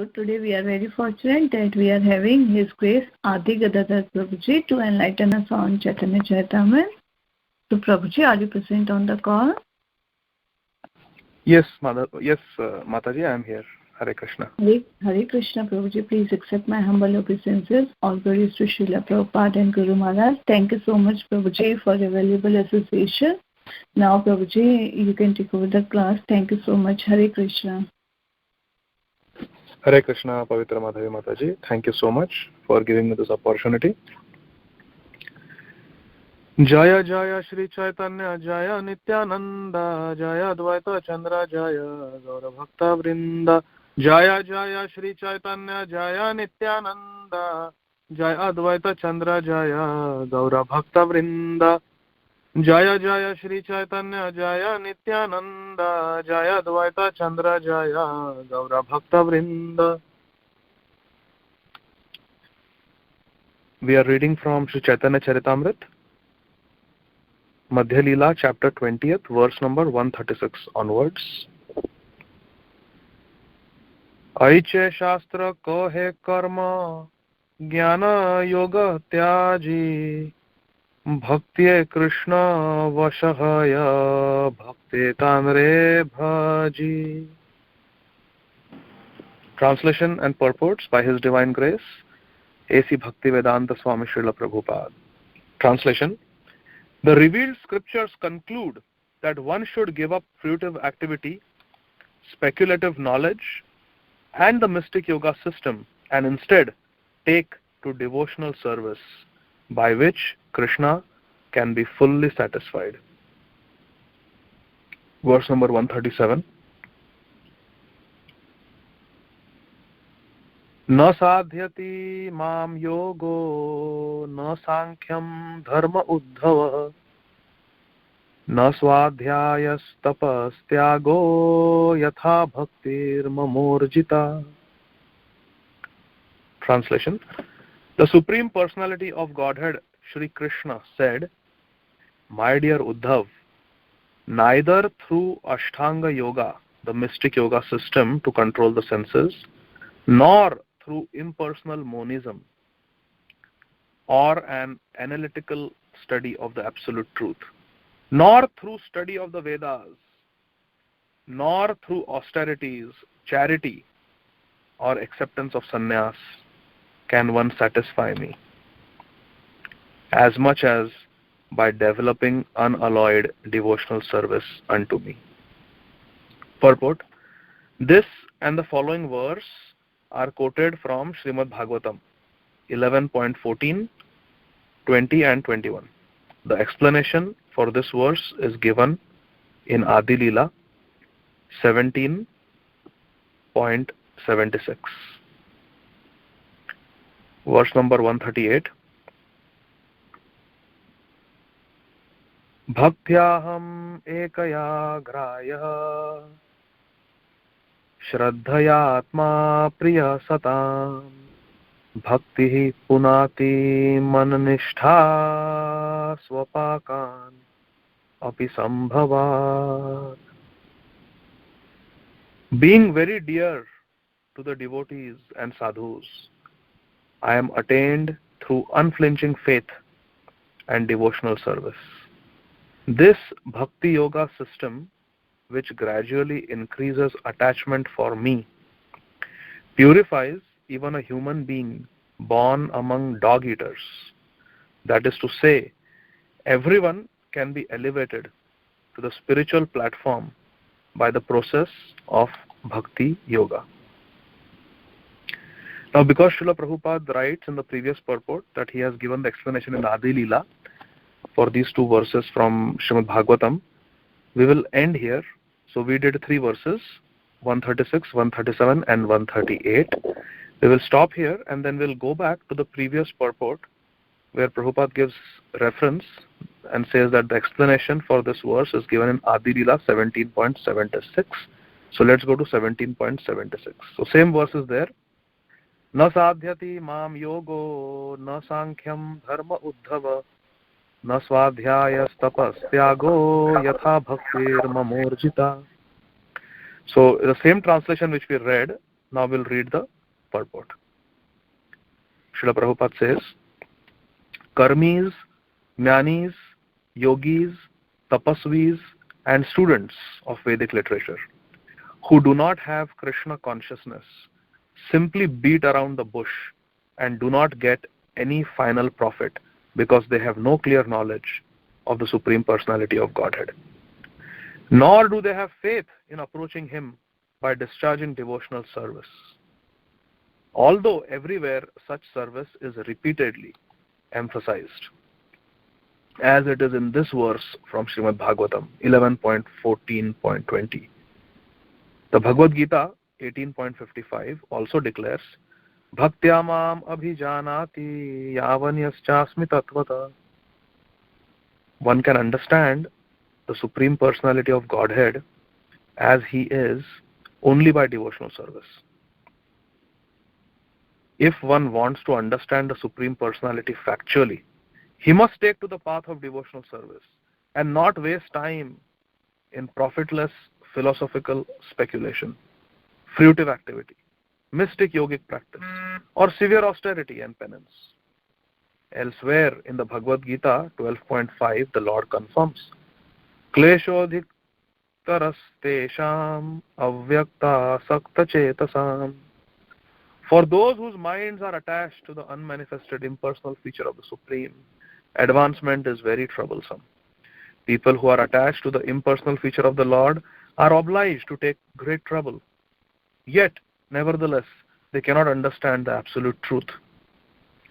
So today we are very fortunate that we are having His Grace Adi Gadadhar Prabhuji to enlighten us on Chaitanya Charitamrita. So Prabhuji, are you present on the call? Yes, Mataji, I am here. Hare Krishna. Hare Krishna, Prabhuji. Please accept my humble obeisances. All glories to Srila Prabhupada and Guru Maharaj. Thank you so much, Prabhuji, for your valuable association. Now, Prabhuji, you can take over the class. Thank you so much. Hare Krishna. Hare Krishna, Pavitra Madhavi Mataji. Thank you so much for giving me this opportunity. Jaya Jaya Shri Chaitanya Jaya Nityananda Jaya Advaita Chandra Jaya Gaura Bhakta Vrinda Jaya Jaya Shri Chaitanya Jaya Nityananda Jaya Advaita Chandra Jaya Gaura Bhakta Vrinda Jaya Jaya Shri Chaitanya Jaya Nityananda Jaya Advaita Chandra Jaya Gaura Bhakta Vrinda. We are reading from Sri Chaitanya Charitamrita, Madhya Lila, chapter 20th, verse number 136 onwards. Aiche Shastra Kohe Karma Jnana Yoga Tyaji Bhakti Krishna Vashahaya Bhakti Tanre Bhaji. Translation and purports by His Divine Grace, A.C. Bhaktivedanta Swami Srila Prabhupada. Translation. The revealed scriptures conclude that one should give up fruitive activity, speculative knowledge, and the mystic yoga system and instead take to devotional service, by which Krishna can be fully satisfied. Verse number 137. Na sadhyati mam yogo na sankyam dharma uddhava na swadhyayas tapas tyago yatha bhaktir mamorjita. Translation. The Supreme Personality of Godhead, Shri Krishna, said, My dear Uddhav, neither through Ashtanga Yoga, the mystic yoga system to control the senses, nor through impersonal monism or an analytical study of the absolute truth, nor through study of the Vedas, nor through austerities, charity, or acceptance of sannyas can one satisfy me, as much as by developing unalloyed devotional service unto me. Purport. This and the following verse are quoted from Srimad Bhagavatam 11.14, 20 and 21. The explanation for this verse is given in Adi Lila 17.76. Verse number 138. Bhaktyaham ekaya graya Shraddhayatma priya satam Bhakti punati mannishtha swapakan api sambhavat. Being very dear to the devotees and sadhus, I am attained through unflinching faith and devotional service. This Bhakti Yoga system, which gradually increases attachment for me, purifies even a human being born among dog eaters. That is to say, everyone can be elevated to the spiritual platform by the process of Bhakti Yoga. Now, because Srila Prabhupada writes in the previous purport that he has given the explanation in the Adi Lila for these two verses from Srimad Bhagavatam, we will end here. So we did 3 verses, 136, 137 and 138. We will stop here and then we'll go back to the previous purport where Prabhupada gives reference and says that the explanation for this verse is given in Adi Lila 17.76. So let's go to 17.76. So same verse is there. Na sadhyati mam yogo na sankyam dharma uddhava na swadhyaya tapas tyago yatha bhaktir mamorjita. So the same translation which we read Now we'll read the purport. Srila Prabhupada says, Karmis, Jnanis, Yogis, Tapasvis, and students of Vedic literature who do not have Krishna consciousness simply beat around the bush and do not get any final profit because they have no clear knowledge of the Supreme Personality of Godhead. Nor do they have faith in approaching Him by discharging devotional service. Although everywhere such service is repeatedly emphasized, as it is in this verse from Srimad Bhagavatam 11.14.20. The Bhagavad Gita 18.55 also declares, Bhaktya mam abhijanati yavanyaschasmi tatvata. One can understand the Supreme Personality of Godhead as He is only by devotional service. If one wants to understand the Supreme Personality factually, he must take to the path of devotional service and not waste time in profitless philosophical speculation, fruitive activity, mystic yogic practice, or severe austerity and penance. Elsewhere in the Bhagavad Gita 12.5, the Lord confirms, Kleshodhik tarastesham avyakta sakta chetasam. For those whose minds are attached to the unmanifested impersonal feature of the Supreme, advancement is very troublesome. People who are attached to the impersonal feature of the Lord are obliged to take great trouble. Yet, nevertheless, they cannot understand the absolute truth.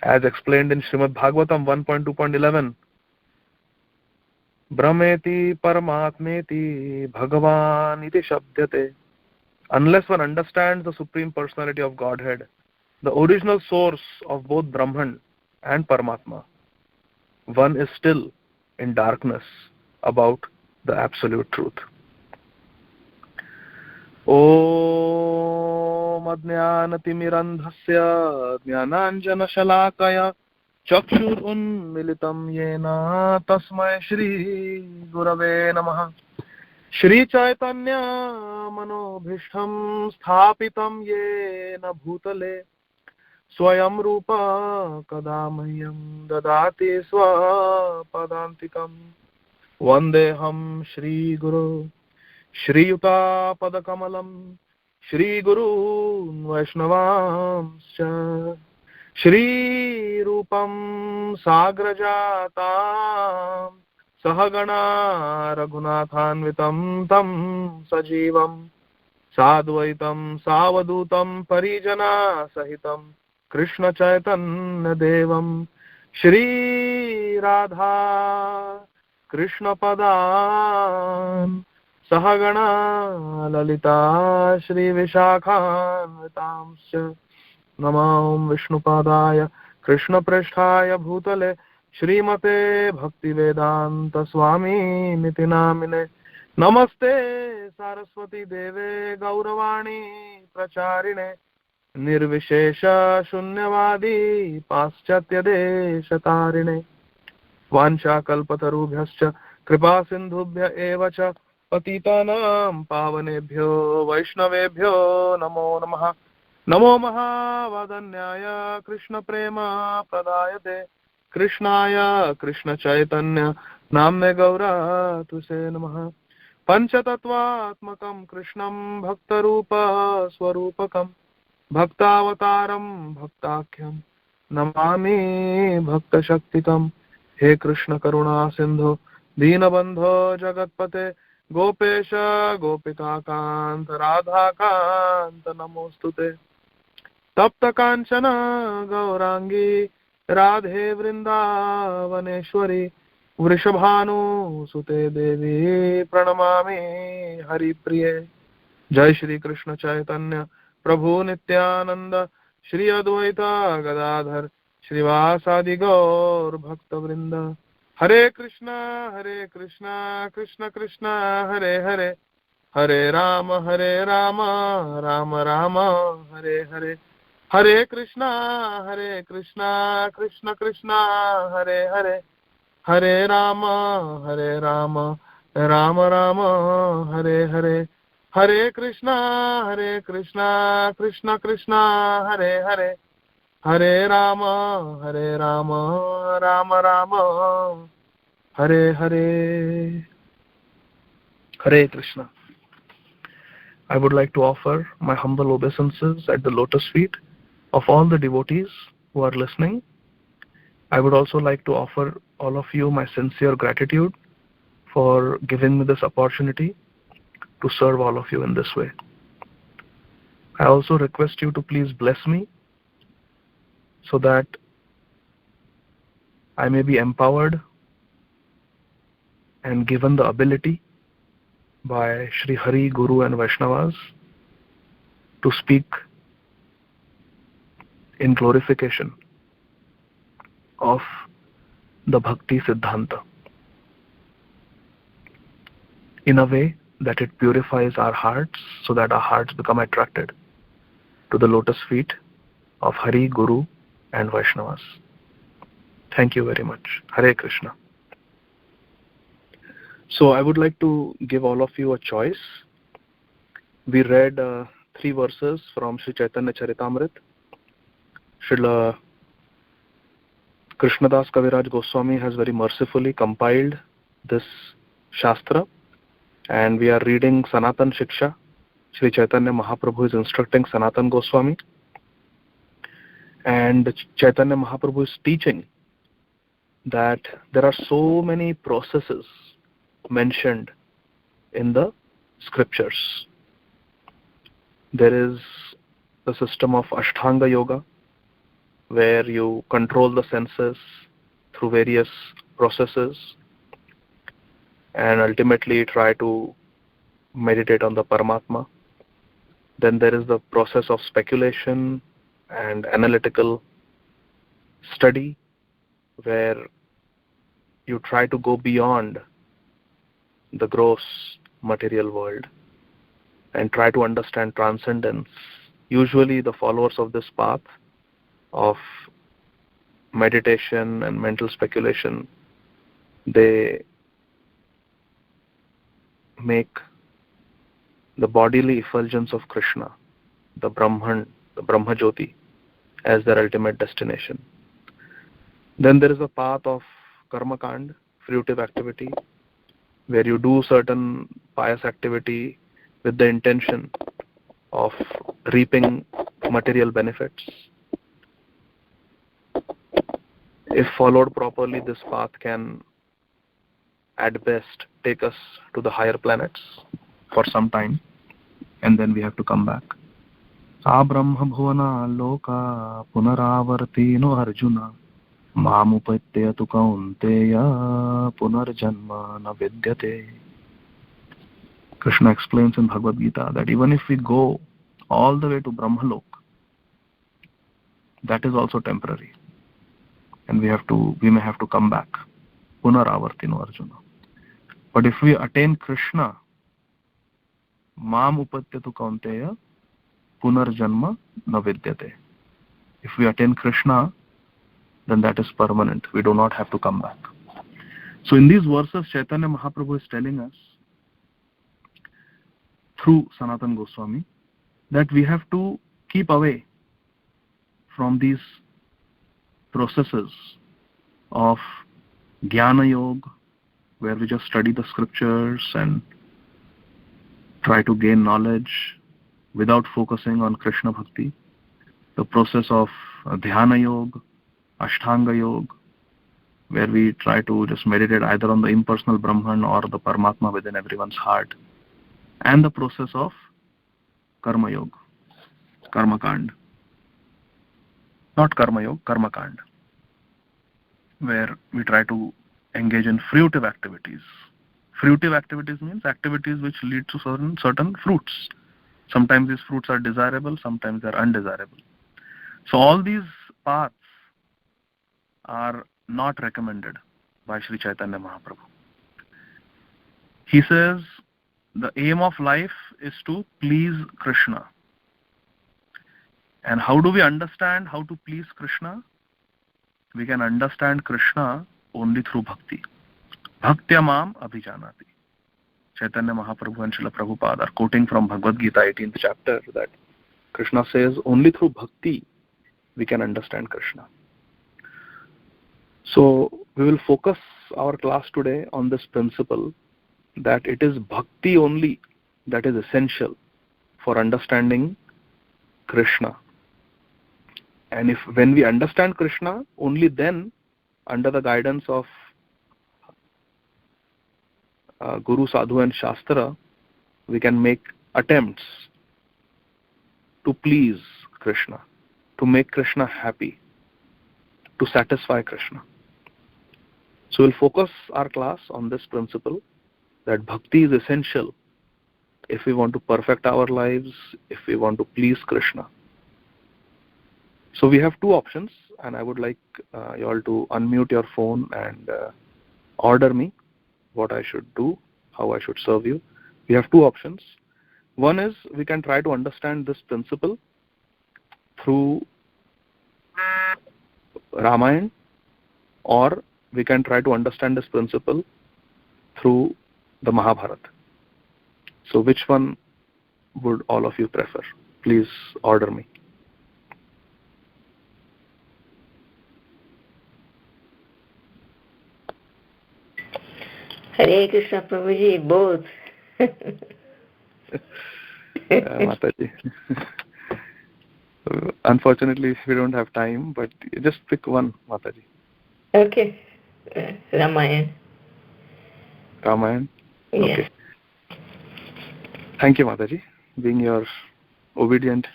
As explained in Srimad Bhagavatam 1.2.11, Brahmeti Paramatmeti Bhagavan iti Shabdyate. Unless one understands the Supreme Personality of Godhead, the original source of both Brahman and Paramatma, one is still in darkness about the absolute truth. Om Ajnanatimirandhasya Jnananjana Shalakaya Chakshur Unmilitam Yena Tasmai Shri Gurave Namaha. Shri Chaitanya Manobhishtam Sthapitam Yena Bhutale Swayam Rupa Kadamahyam Dadati Swapadantikam Vandeham Shri Guru Shri Yuta Padakamalam Shri Guru Vaishnavamscha Shri Rupam Sagrajatam Sahagana Raghunathanvitam Tam Sajivam Sadvaitam Savadutam Parijana Sahitam Krishna Chaitanya Devam Shri Radha Krishna Padan Sahagana Lalita Shri Vishakhanvitamsya Namam Vishnupadaya Krishna Prasthaya Bhutale Shrimate Bhaktivedanta Swami Niti Namine Namaste Saraswati Deve Gauravani Pracharine Nirvishesha Shunyavadi Paschatya Deshatarine Vancha Kalpatarubhyascha Kripa Sindhubhya Evacha Patitanam Pavanebhyo Vaishnavebhyo Namo Namaha Namo Mahavadanyaya Krishna Prema Pradayate Krishnaya Krishna Chaitanya Namne Gaura Tuse Namaha Panchatattvatmakam Krishnam Bhaktarupa Swarupakam Bhaktavataram Bhaktakyam Namami Bhakta Shaktikam He Krishna Karuna Sindhu Deenabandho Jagatpate Gopesha Gopika Kanta Radha Kanta Namostute Tapta Kanchana Gaurangi Radhe Vrindavaneshwari Vrishabhanu Sute Devi Pranamami Hari Priye Jai Shri Krishna Chaitanya Prabhu Nityananda Shri Advaita Gadadhar Shrivasadi Gaur Bhakta Vrinda Hare Krishna Krishna Krishna Hare Hare Hare Rama Rama Rama Hare Hare Hare Krishna Krishna Krishna Hare Hare Hare Rama Rama Rama Hare Hare Hare Krishna, Krishna Krishna, Hare Hare, Hare Rama, Rama Rama, Hare Hare. Hare Krishna. I would like to offer my humble obeisances at the lotus feet of all the devotees who are listening. I would also like to offer all of you my sincere gratitude for giving me this opportunity to serve all of you in this way. I also request you to please bless me so that I may be empowered and given the ability by Sri Hari, Guru and Vaishnavas to speak in glorification of the Bhakti Siddhanta in a way that it purifies our hearts so that our hearts become attracted to the lotus feet of Hari, Guru and Vaishnavas. Thank you very much. Hare Krishna. So I would like to give all of you a choice. We read 3 verses from Sri Chaitanya Charitamrita. Srila Krishnadas Kaviraj Goswami has very mercifully compiled this Shastra, and we are reading Sanatan Shiksha. Sri Chaitanya Mahaprabhu is instructing Sanatan Goswami, and Chaitanya Mahaprabhu is teaching that there are so many processes mentioned in the scriptures. There is the system of Ashtanga Yoga, where you control the senses through various processes and ultimately try to meditate on the Paramatma. Then there is the process of speculation and analytical study, where you try to go beyond the gross material world and try to understand transcendence. Usually the followers of this path of meditation and mental speculation, they make the bodily effulgence of Krishna, the Brahman, the Brahma Jyoti, as their ultimate destination. Then there is a path of Karma Kand, fruitive activity, where you do certain pious activity with the intention of reaping material benefits. If followed properly, this path can at best take us to the higher planets for some time, and then we have to come back. Sa brahma bhuvana loka punaravartino arjuna mamupatyatu kaunteya punarjanma na vidyate. Krishna explains in Bhagavad Gita that even if we go all the way to Brahmalok, that is also temporary, and we may have to come back. Punaravartino Arjuna. But if we attain Krishna, mam upatyatu kaunteya punarjanma na vidyate. If we attain Krishna, then that is permanent. We do not have to come back. So in these verses, Chaitanya Mahaprabhu is telling us through Sanatan Goswami that we have to keep away from these processes of Jnana Yoga, where we just study the scriptures and try to gain knowledge without focusing on Krishna Bhakti. The process of Dhyana Yoga, Ashtanga Yoga, where we try to just meditate either on the impersonal Brahman or the Paramatma within everyone's heart. And the process of Karma Yoga, Karma Kand. Not Karma Yoga, Karma Kand, where we try to engage in fruitive activities. Fruitive activities means activities which lead to certain fruits. Sometimes these fruits are desirable, sometimes they are undesirable. So all these paths are not recommended by Sri Chaitanya Mahaprabhu. He says the aim of life is to please Krishna. And how do we understand how to please Krishna? We can understand Krishna only through bhakti. Bhaktya mam abhijanati. Chaitanya Mahaprabhu and Srila Prabhupada are quoting from Bhagavad Gita 18th chapter that Krishna says only through bhakti we can understand Krishna. So we will focus our class today on this principle that it is bhakti only that is essential for understanding Krishna. And when we understand Krishna, only then, under the guidance of Guru, Sadhu and Shastra, we can make attempts to please Krishna, to make Krishna happy, to satisfy Krishna. So we'll focus our class on this principle that bhakti is essential if we want to perfect our lives, if we want to please Krishna. So we have two options, and I would like you all to unmute your phone and order me what I should do, how I should serve you. We have two options. One is we can try to understand this principle through Ramayana, or we can try to understand this principle through the Mahabharata. So which one would all of you prefer? Please order me. Hare Krishna Prabhuji, both. Mataji. Unfortunately, we don't have time, but just pick one, Mataji. Okay. Ramayana. Ramayana? Yeah. Okay. Thank you, Mataji. Being your obedient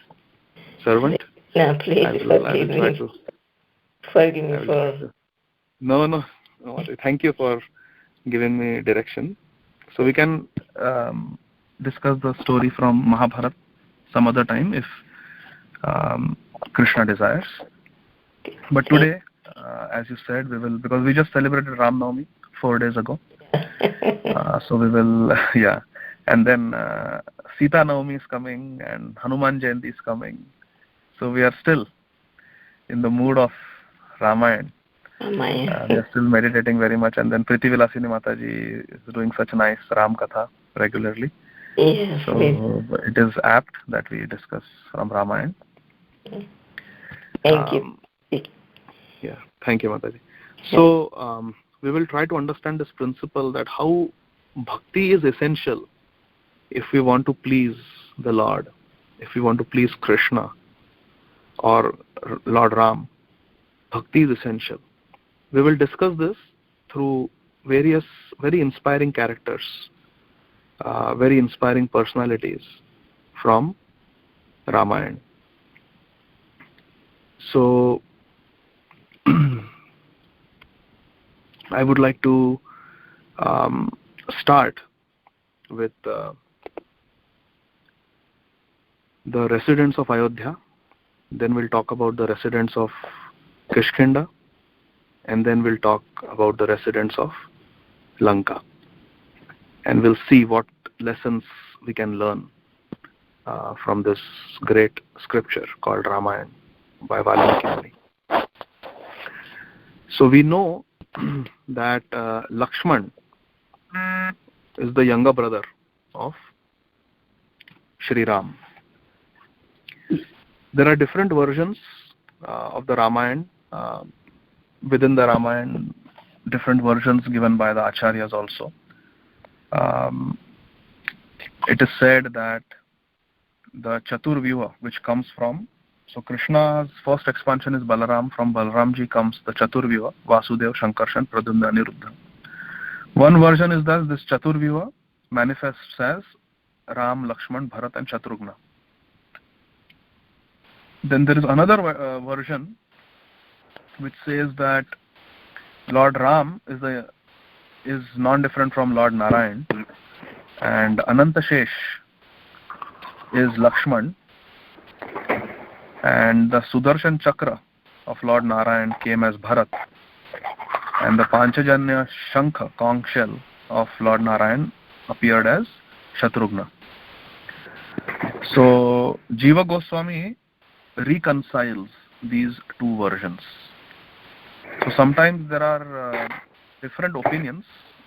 servant, No, please forgive try me. to... Forgive me for... No, Mataji. Thank you for giving me direction. So we can discuss the story from Mahabharata some other time if Krishna desires. But today, as you said, we will, because we just celebrated Ram Navami 4 days ago. So we will, yeah. And then Sita Navami is coming and Hanuman Jayanti is coming. So we are still in the mood of Ramayana. We are still meditating very much. And then Priti Vilasini Mataji is doing such a nice Ram Katha regularly. Yes, so it is apt that we discuss from Ramayana. Thank you. Yeah, thank you, Mataji. So we will try to understand this principle that how bhakti is essential if we want to please the Lord, if we want to please Krishna or Lord Ram. Bhakti is essential. We will discuss this through various very inspiring characters, very inspiring personalities from Ramayana. So I would like to start with the residents of Ayodhya. Then we'll talk about the residents of Kishkinda, and then we'll talk about the residents of Lanka. And we'll see what lessons we can learn from this great scripture called Ramayana by Valmiki Muni. So we know that Lakshman is the younger brother of Shri Ram. There are different versions of the Ramayana. Within the Ramayana, different versions given by the Acharyas also. It is said that the Chaturvyuha, which comes from, so Krishna's first expansion is Balaram. From Balaramji comes the Chaturvyuha, Vasudev, Shankarshan, Pradyumna, Aniruddha. One version is that this Chaturvyuha manifests as Ram, Lakshman, Bharat and Shatrughna. Then there is another version which says that Lord Ram is non-different from Lord Narayan, and Anantashesh is Lakshman, and the Sudarshan Chakra of Lord Narayan came as Bharat, and the Panchajanya Shankha, conch shell of Lord Narayan appeared as Shatrughna. So Jiva Goswami reconciles these two versions. So sometimes there are different opinions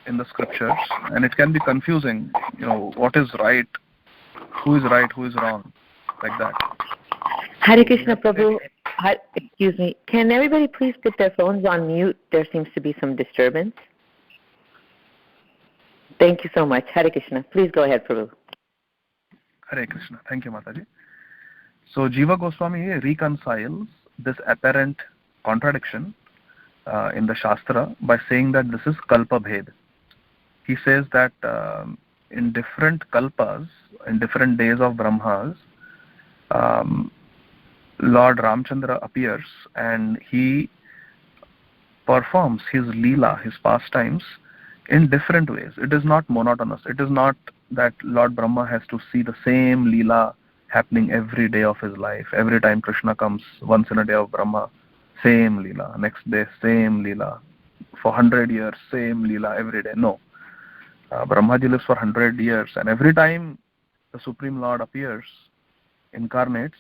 in the scriptures, and it can be confusing. What is right, who is wrong, like that. Hare Krishna Prabhu. Excuse me. Can everybody please put their phones on mute? There seems to be some disturbance. Thank you so much. Hare Krishna. Please go ahead, Prabhu. Hare Krishna. Thank you, Mataji. So Jiva Goswami reconciles this apparent contradiction in the Shastra by saying that this is kalpa bhed. He says that in different kalpas, in different days of Brahmas, Lord Ramchandra appears and he performs his Leela, his pastimes, in different ways. It is not monotonous. It is not that Lord Brahma has to see the same Leela happening every day of his life. Every time Krishna comes, once in a day of Brahma, same Leela. Next day, same Leela. For 100 years, same Leela every day. No. Brahmaji lives for 100 years, and every time the Supreme Lord appears, incarnates,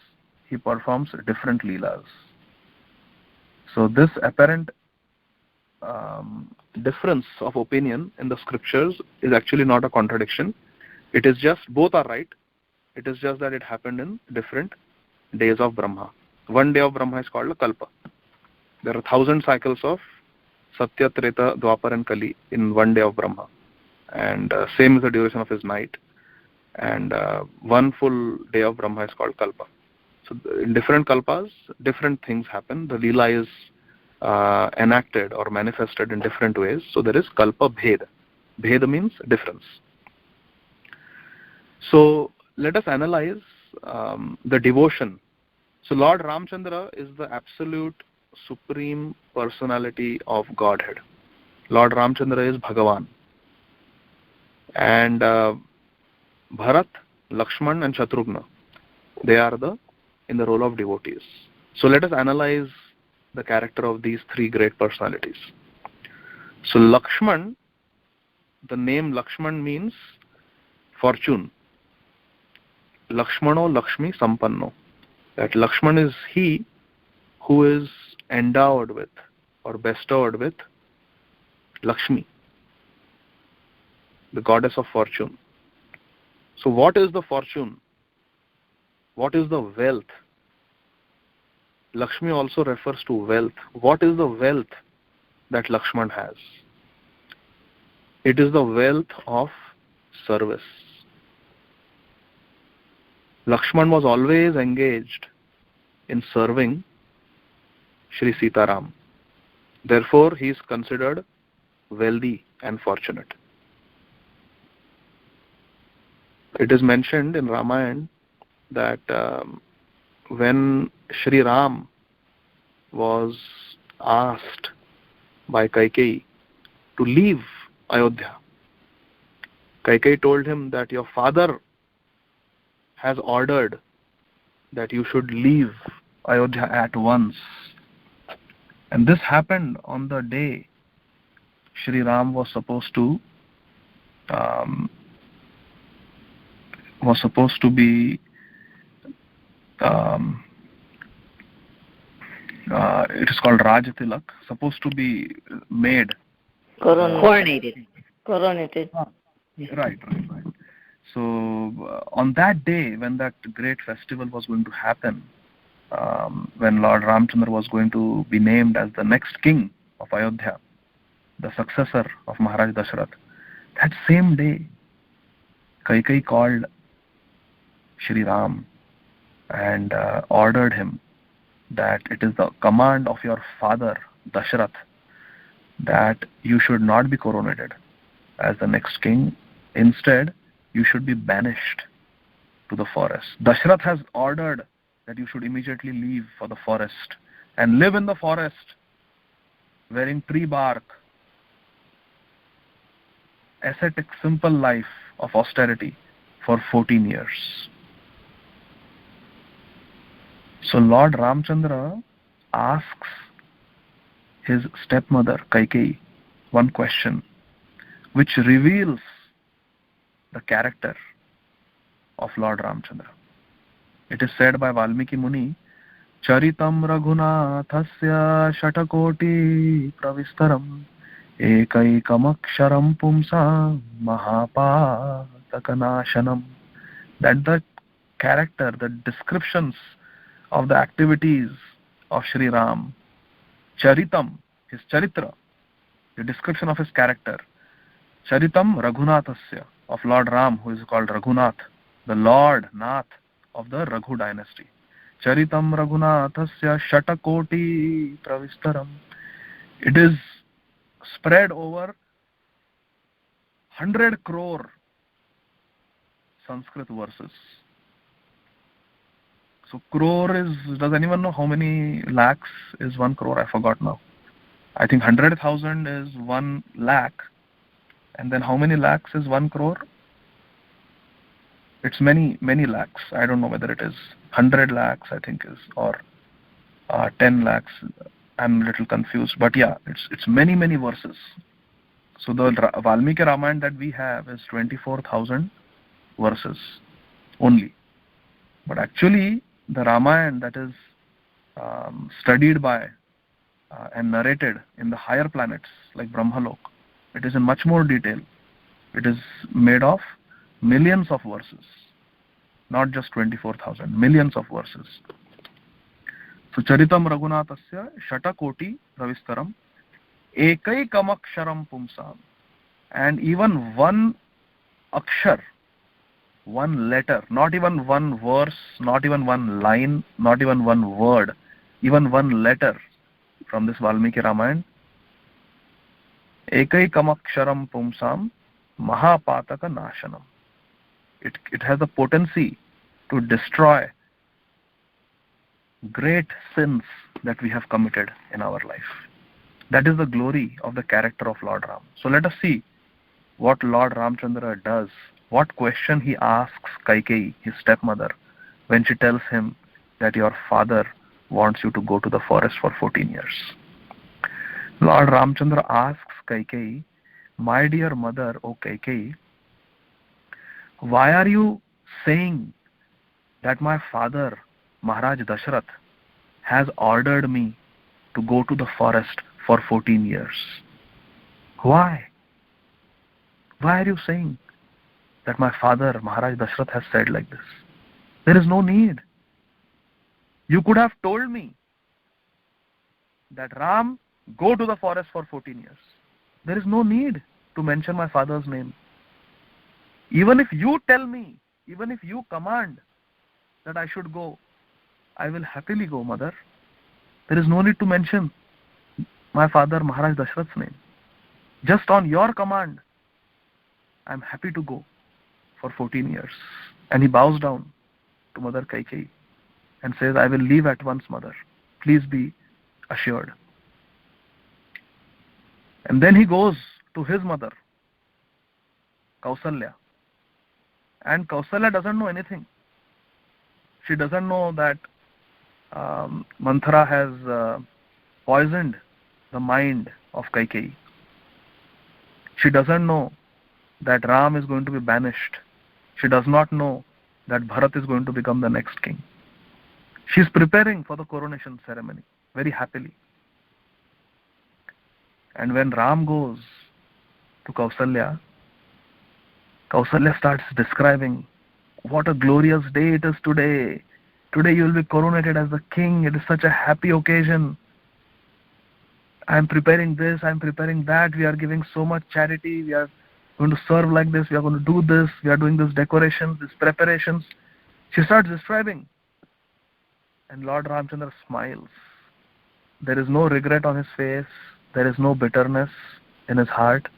he performs different Leelas. So this apparent difference of opinion in the scriptures is actually not a contradiction. It is just, both are right. It is just that it happened in different days of Brahma. One day of Brahma is called a kalpa. There are 1,000 cycles of Satya, Treta, Dwapar and Kali in one day of Brahma. And same is the duration of his night. And one full day of Brahma is called kalpa. So in different kalpas, different things happen. The Leela is enacted or manifested in different ways. So there is kalpa bhed. Bhed means difference. So let us analyze the devotion. So Lord Ramchandra is the absolute supreme personality of Godhead. Lord Ramchandra is Bhagavan. And Bharat, Lakshman and Shatrughna, they are in the role of devotees. So let us analyze the character of these three great personalities. So Lakshman, the name Lakshman means fortune. Lakshmano Lakshmi Sampanno. That Lakshman is he who is endowed with or bestowed with Lakshmi, the goddess of fortune. So what is the fortune? What is the wealth? Lakshmi also refers to wealth. What is the wealth that Lakshman has? It is the wealth of service. Lakshman was always engaged in serving Sri Sitaram. Therefore, he is considered wealthy and fortunate. It is mentioned in Ramayana that when Sri Ram was asked by Kaikeyi to leave Ayodhya, Kaikeyi told him that your father has ordered that you should leave Ayodhya at once. And this happened on the day Sri Ram was supposed to be it is called Rajatilak, supposed to be made Coronated. Right. So on that day, when that great festival was going to happen, when Lord Ramchandra was going to be named as the next king of Ayodhya, the successor of Maharaj Dashrath, that same day, Kaikeyi called Shri Ram and ordered him that it is the command of your father, Dashrath, that you should not be coronated as the next king. Instead, you should be banished to the forest. Dashrath has ordered that you should immediately leave for the forest and live in the forest wearing tree bark, ascetic, simple life of austerity for 14 years. So Lord Ramchandra asks his stepmother Kaikeyi one question which reveals the character of Lord Ramchandra. It is said by Valmiki Muni, Charitam Raghunathasya Shatakoti Pravistaram Ekaikamaksharam pumsam mahapatakanashanam. That the character, the descriptions of the activities of Sri Ram, Charitam, his Charitra, the description of his character, Charitam Raghunathasya, of Lord Ram, who is called Raghunath, the Lord Nath of the Raghu dynasty. Charitam Raghunathasya Shatakoti Pravistaram. It is spread over 100 crore Sanskrit verses. So crore is, does anyone know how many lakhs is 1 crore? I forgot now. I think 100,000 is 1 lakh. And then how many lakhs is 1 crore? It's many lakhs. I don't know whether it is 100 lakhs, I think is, or 10 lakhs. I'm a little confused. But yeah, it's many verses. So the Valmiki Ramayana that we have is 24,000 verses only. But actually, the Ramayana that is studied by and narrated in the higher planets like Brahmalok, it is in much more detail. It is made of millions of verses, not just 24,000, millions of verses. So Charitam Raghunathasya Shatakoti Ravistaram Ekaikamaksharam Pumsam. And even one akshar, one letter, not even one verse, not even one line, not even one word, even one letter from this Valmiki Ramayana, Ekaikamaksharam Pumsam Mahapataka Nashanam. It has the potency to destroy great sins that we have committed in our life. That is the glory of the character of Lord Ram. So let us see what Lord Ramchandra does, what question he asks Kaikeyi, his stepmother, when she tells him that your father wants you to go to the forest for 14 years. Lord Ramchandra asks Kaikeyi, my dear mother, O Kaikeyi, why are you saying that my father, Maharaj Dashrath, has ordered me to go to the forest for 14 years? Why? Why are you saying that my father, Maharaj Dashrath, has said like this? There is no need. You could have told me that Ram, go to the forest for 14 years. There is no need to mention my father's name. Even if you tell me, even if you command that I should go, I will happily go, mother. There is no need to mention my father Maharaj Dashrath's name. Just on your command, I am happy to go for 14 years. And he bows down to Mother Kaikeyi and says, I will leave at once, mother. Please be assured. And then he goes to his mother, Kausalya. And Kausalya doesn't know anything. She doesn't know that Manthara has poisoned the mind of Kaikeyi. She doesn't know that Ram is going to be banished. She does not know that Bharat is going to become the next king. She is preparing for the coronation ceremony very happily. And when Ram goes to Kausalya, Kausalya starts describing what a glorious day it is today. Today you will be coronated as the king. It is such a happy occasion. I am preparing this, I am preparing that. We are giving so much charity. We are going to serve like this. We are going to do this. We are doing this decorations, these preparations. She starts describing. And Lord Ramchandra smiles. There is no regret on his face. There is no bitterness in his heart.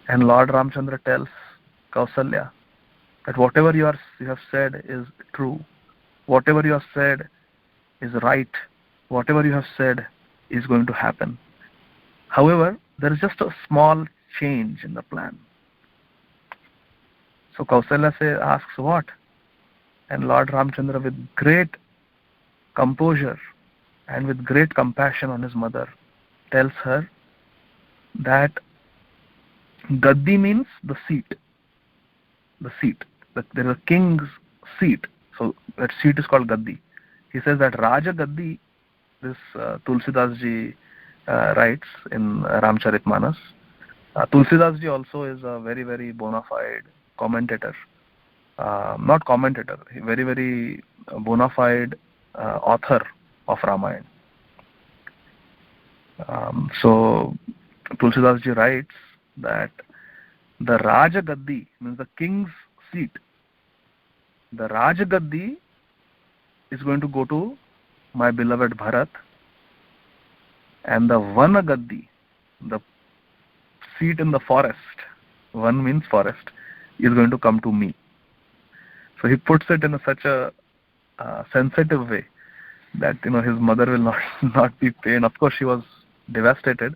And Lord Ramchandra tells Kausalya that whatever you have said is true. Whatever you have said is right. Whatever you have said is going to happen. However, there is just a small change in the plan. So Kausalya asks what? And Lord Ramchandra, with great composure and with great compassion on his mother, tells her that Gaddi means the seat. The seat. There is a king's seat. So that seat is called Gaddi. He says that Raja Gaddi, this Tulsidas ji writes in Ramcharitmanas. Tulsidas ji also is a very, very bona fide commentator. Not commentator, very, very bona fide author of Ramayana. So Tulsidas ji writes that the Raja Gaddi, means the king's seat, the Raja Gaddi is going to go to my beloved Bharat, and the Vana Gaddi, the seat in the forest, Van means forest, is going to come to me. So he puts it in such a sensitive way that his mother will not be pained. Of course, she was devastated,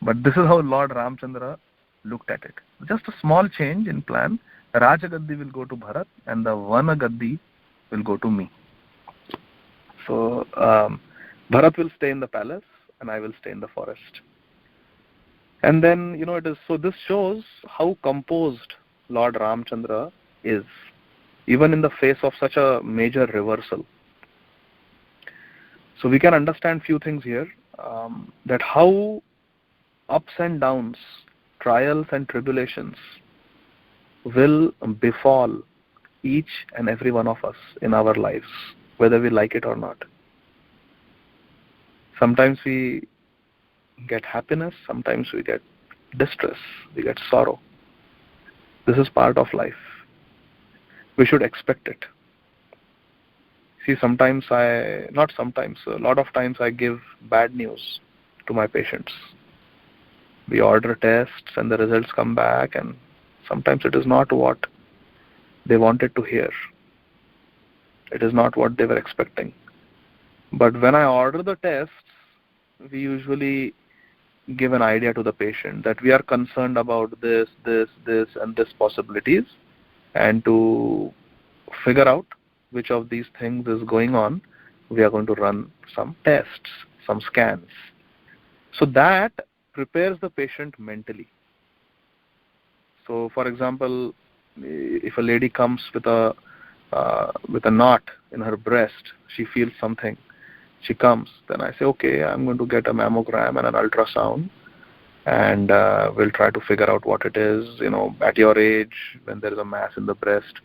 but this is how Lord Ramchandra looked at it. Just a small change in plan. The Raja Gaddi will go to Bharat, and the Vana Gaddi will go to me. So Bharat will stay in the palace, and I will stay in the forest. And then it is so. This shows how composed Lord Ramchandra is, even in the face of such a major reversal. So we can understand few things here, that how ups and downs, trials and tribulations will befall each and every one of us in our lives, whether we like it or not. Sometimes we get happiness, sometimes we get distress, we get sorrow. This is part of life. We should expect it. See, a lot of times I give bad news to my patients. We order tests and the results come back, and sometimes it is not what they wanted to hear. It is not what they were expecting. But when I order the tests, we usually give an idea to the patient that we are concerned about this, and this possibilities, and to figure out which of these things is going on, we are going to run some tests, some scans. So that prepares the patient mentally. So, for example, if a lady comes with a knot in her breast, she feels something. She comes, then I say, okay, I'm going to get a mammogram and an ultrasound, and we'll try to figure out what it is. At your age, when there is a mass in the breast,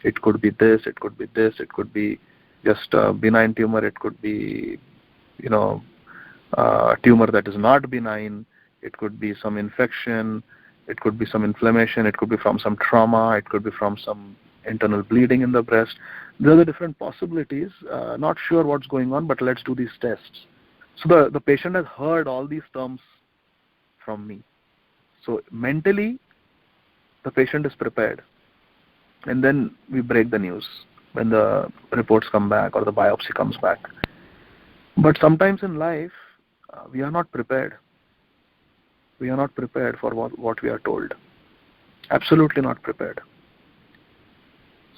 it could be this, it could be this, it could be just a benign tumor, it could be, a tumor that is not benign, it could be some infection, it could be some inflammation, it could be from some trauma, it could be from some internal bleeding in the breast. There are the different possibilities. Not sure what's going on, but let's do these tests. So the patient has heard all these terms from me. So mentally, the patient is prepared. And then we break the news when the reports come back or the biopsy comes back. But sometimes in life, we are not prepared. We are not prepared for what we are told. Absolutely not prepared.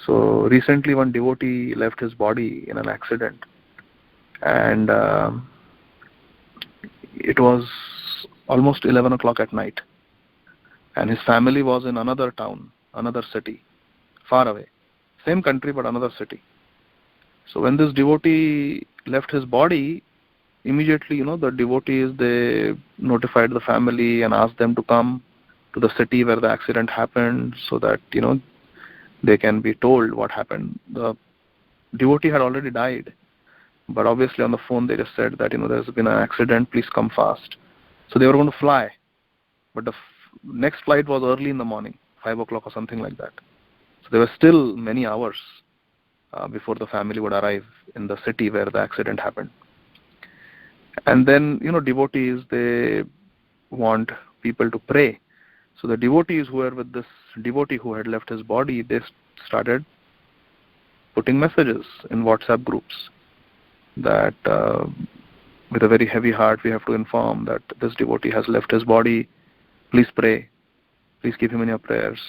So recently one devotee left his body in an accident, and it was almost 11 o'clock at night, and his family was in another town, another city, far away. Same country but another city. So when this devotee left his body, immediately, the devotees, they notified the family and asked them to come to the city where the accident happened so that, they can be told what happened. The devotee had already died, but obviously on the phone they just said that, there's been an accident, please come fast. So they were going to fly, but the next flight was early in the morning, 5 o'clock or something like that. So there were still many hours before the family would arrive in the city where the accident happened. And then, devotees, they want people to pray. So the devotees who were with this devotee who had left his body, they started putting messages in WhatsApp groups that with a very heavy heart we have to inform that this devotee has left his body. Please pray. Please keep him in your prayers.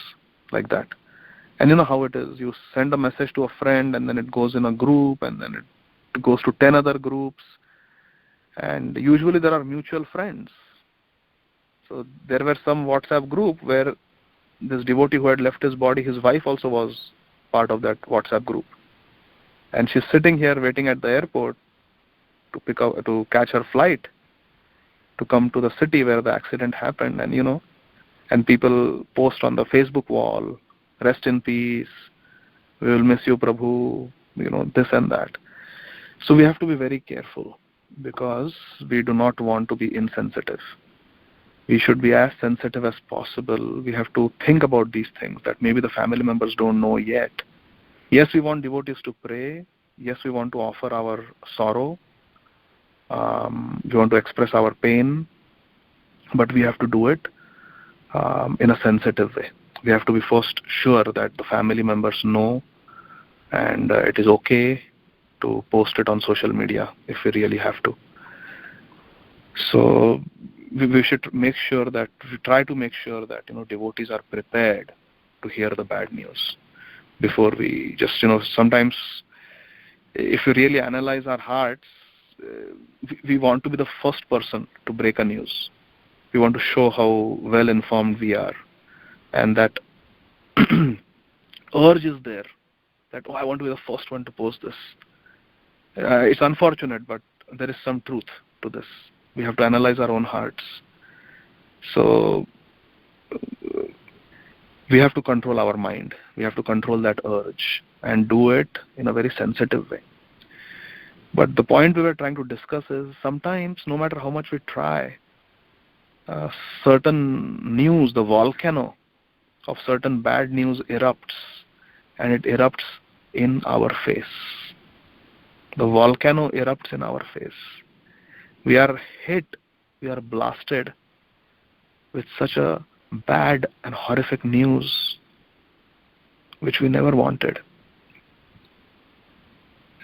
Like that. And you know how it is. You send a message to a friend, and then it goes in a group, and then it goes to 10 other groups. And usually there are mutual friends. So there were some WhatsApp group where this devotee who had left his body, his wife also was part of that WhatsApp group. And she's sitting here waiting at the airport to catch her flight. to come to the city where the accident happened, and people post on the Facebook wall, rest in peace, we will miss you, Prabhu, this and that. So we have to be very careful because we do not want to be insensitive. We should be as sensitive as possible. We have to think about these things that maybe the family members don't know yet. Yes, we want devotees to pray. Yes, we want to offer our sorrow. We want to express our pain. But we have to do it in a sensitive way. We have to be first sure that the family members know, and it is okay to post it on social media if we really have to. So we should make sure that we try to make sure that devotees are prepared to hear the bad news before we just sometimes if we really analyze our hearts, we want to be the first person to break a news. We want to show how well informed we are, and that urge is there that I want to be the first one to post this. It's unfortunate, but there is some truth to this. We have to analyze our own hearts. So we have to control our mind. We have to control that urge and do it in a very sensitive way. But the point we were trying to discuss is sometimes, no matter how much we try, certain news, the volcano of certain bad news erupts, and it erupts in our face. The volcano erupts in our face. We are hit, we are blasted with such a bad and horrific news which we never wanted.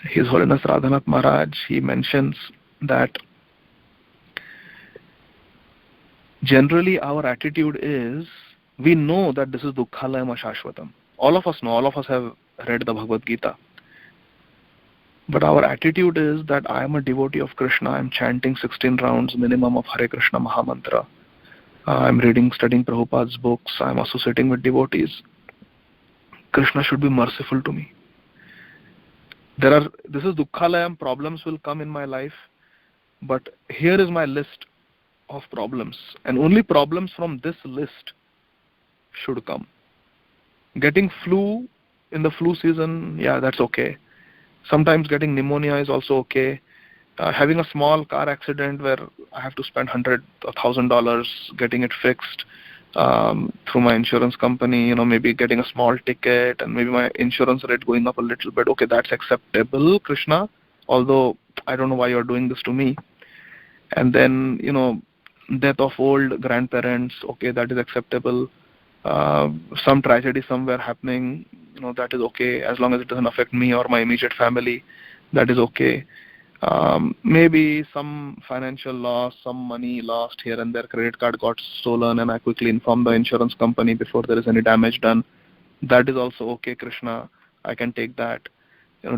His Holiness Radhanath Maharaj, he mentions that generally our attitude is, we know that this is Dukkhalayam Ashashvatam. All of us know, all of us have read the Bhagavad Gita. But our attitude is that I am a devotee of Krishna, I am chanting 16 rounds minimum of Hare Krishna Mahamantra. I am reading, studying Prabhupada's books, I am associating with devotees. Krishna should be merciful to me. This is Dukkhalayam, problems will come in my life, but here is my list of problems, and only problems from this list should come. Getting flu in the flu season, yeah, that's okay. Sometimes getting pneumonia is also okay. Having a small car accident where I have to spend $100,000 or $1,000 getting it fixed through my insurance company, maybe getting a small ticket and maybe my insurance rate going up a little bit. Okay, that's acceptable, Krishna, although I don't know why you're doing this to me. And then, death of old grandparents, okay, that is acceptable. Some tragedy somewhere happening, that is okay, as long as it doesn't affect me or my immediate family, that is okay. Maybe some financial loss, some money lost here and there, credit card got stolen and I quickly inform the insurance company before there is any damage done, that is also okay, Krishna, I can take that.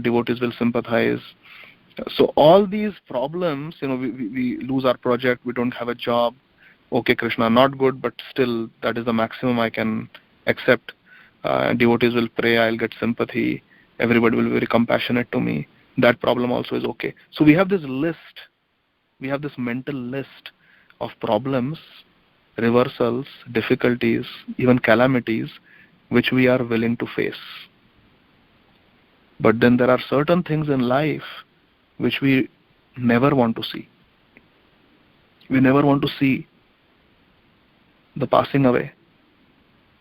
Devotees will sympathize. So all these problems, we lose our project, we don't have a job, okay, Krishna, not good, but still that is the maximum I can accept. Devotees will pray, I'll get sympathy, everybody will be very compassionate to me, that problem also is okay. So we have this list, we have this mental list of problems, reversals, difficulties, even calamities, which we are willing to face. But then there are certain things in life which we never want to see. We never want to see the passing away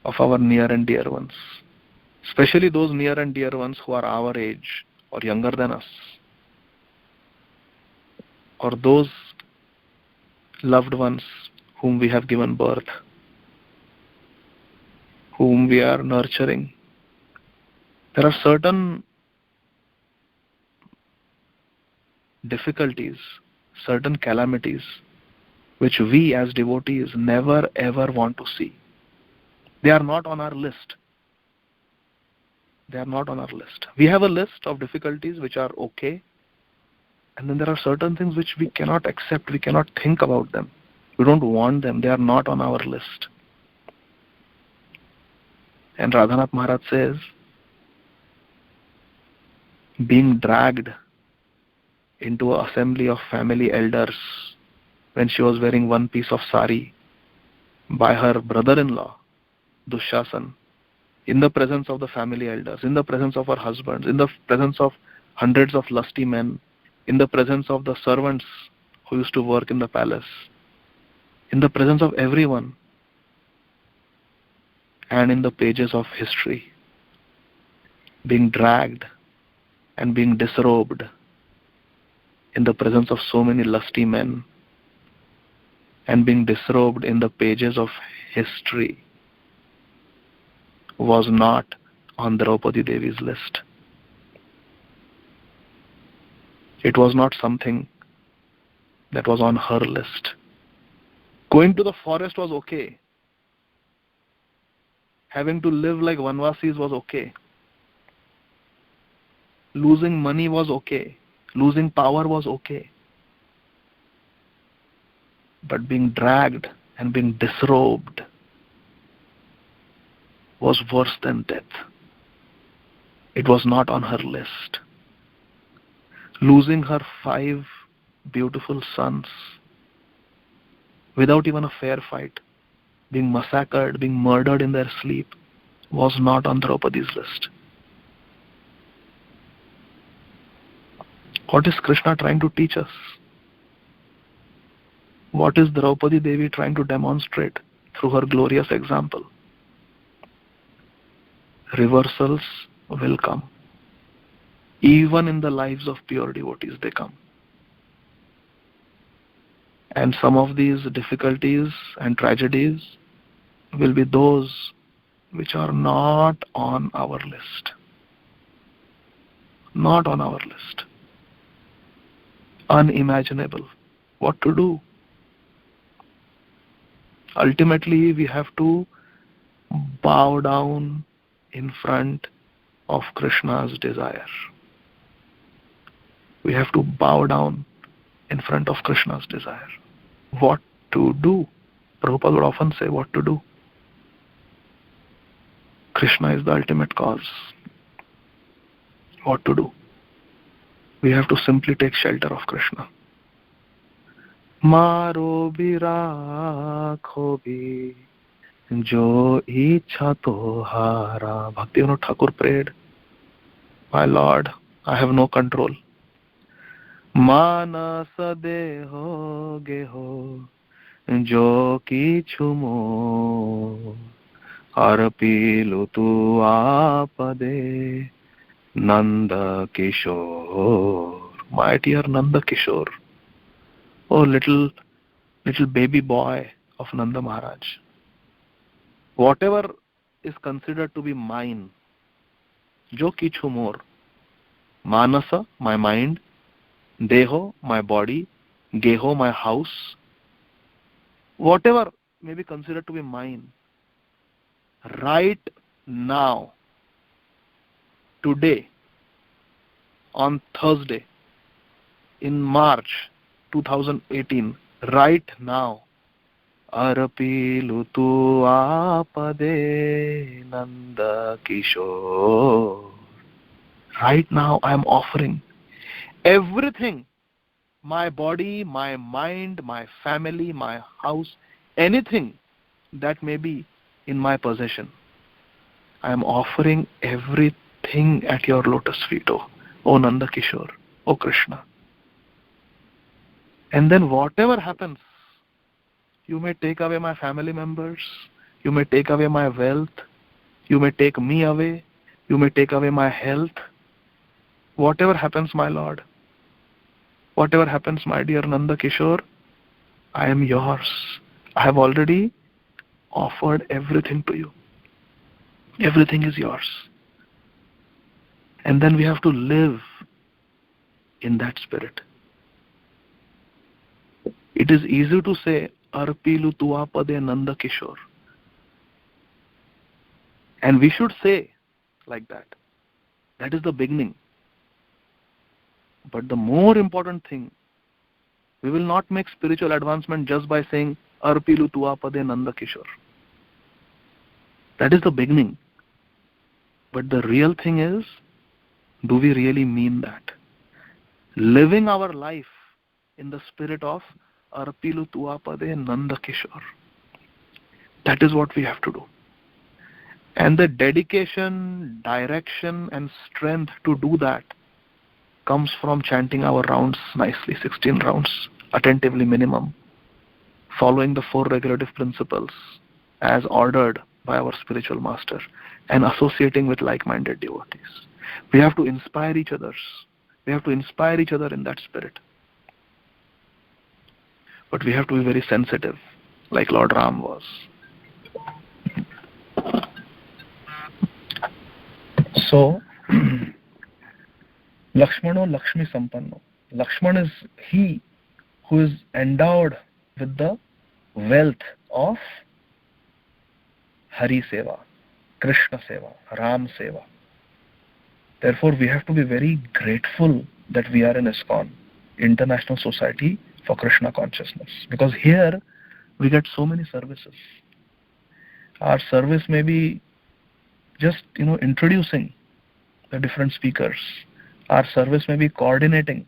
of our near and dear ones, especially those near and dear ones who are our age or younger than us, or those loved ones whom we have given birth, whom we are nurturing. There are certain difficulties, certain calamities which we as devotees never ever want to see. They are not on our list. They are not on our list. We have a list of difficulties which are okay, and then there are certain things which we cannot accept, we cannot think about them. We don't want them, they are not on our list. And Radhanath Maharaj says, being dragged into an assembly of family elders when she was wearing one piece of sari by her brother-in-law, Dushasan, in the presence of the family elders, in the presence of her husbands, in the presence of hundreds of lusty men, in the presence of the servants who used to work in the palace, in the presence of everyone, and in the pages of history, being dragged and being disrobed in the presence of so many lusty men, and being disrobed in the pages of history, was not on Draupadi Devi's list. It was not something that was on her list. Going to the forest was okay. Having to live like Vanvasis was okay. Losing money was okay. Losing power was okay. But being dragged and being disrobed was worse than death. It was not on her list. Losing her 5 beautiful sons without even a fair fight, being massacred, being murdered in their sleep, was not on Draupadi's list. What is Krishna trying to teach us? What is Draupadi Devi trying to demonstrate through her glorious example? Reversals will come. Even in the lives of pure devotees, they come. And some of these difficulties and tragedies will be those which are not on our list. Not on our list. Unimaginable. What to do? Ultimately, we have to bow down in front of Krishna's desire. We have to bow down in front of Krishna's desire. What to do? Prabhupada would often say, what to do? Krishna is the ultimate cause. What to do? We have to simply take shelter of Krishna. Maro birakho bhi jo ichha tohara. Bhaktivinoda Thakur prayed, my Lord, I have no control. Manas deho geho jo kichu mo arpilu tu apade Nanda Kishore. My dear Nanda Kishore. Oh, little baby boy of Nanda Maharaj. Whatever is considered to be mine, jo kichu more. Manasa, my mind. Deho, my body. Geho, my house. Whatever may be considered to be mine, right now, today, on Thursday, in March 2018, right now, Arapilu tu apade Nanda Kishore. Right now I am offering everything, my body, my mind, my family, my house, anything that may be in my possession. I am offering everything at your lotus feet, O Nanda Kishore, O Krishna. And then whatever happens, you may take away my family members, you may take away my wealth, you may take me away, you may take away my health. Whatever happens, my Lord, whatever happens, my dear Nanda Kishore, I am yours. I have already offered everything to you. Everything is yours. And then we have to live in that spirit. It is easy to say, Arpilu tuapade Nanda Kishore. And we should say like that. That is the beginning. But the more important thing, we will not make spiritual advancement just by saying, Arpilu tuapade Nanda Kishore. That is the beginning. But the real thing is, do we really mean that? Living our life in the spirit of arpilu tuapade Nanda Kishore. That is what we have to do. And the dedication, direction and strength to do that comes from chanting our rounds nicely, 16 rounds, attentively minimum, following the 4 regulative principles as ordered by our spiritual master, and associating with like-minded devotees. We have to inspire each other. We have to inspire each other in that spirit. But we have to be very sensitive, like Lord Ram was. So, Lakshmano Lakshmi Sampanno. Lakshman is he who is endowed with the wealth of Hari Seva, Krishna Seva, Ram Seva. Therefore, we have to be very grateful that we are in ISKCON, International Society for Krishna Consciousness, because here we get so many services. Our service may be just introducing the different speakers. Our service may be coordinating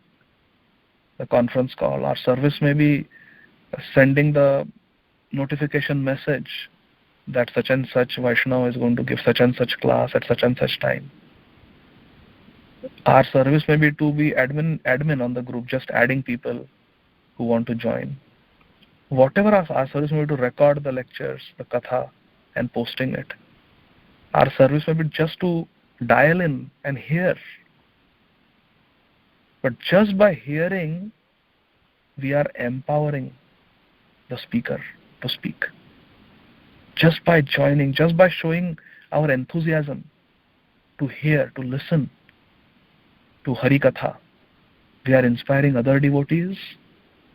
the conference call. Our service may be sending the notification message that such and such Vaishnava is going to give such and such class at such and such time. Our service may be to be admin on the group, just adding people who want to join. Whatever our service may be, to record the lectures, the Katha, and posting it. Our service may be just to dial in and hear. But just by hearing, we are empowering the speaker to speak. Just by joining, just by showing our enthusiasm to hear, to listen to Hari Katha, we are inspiring other devotees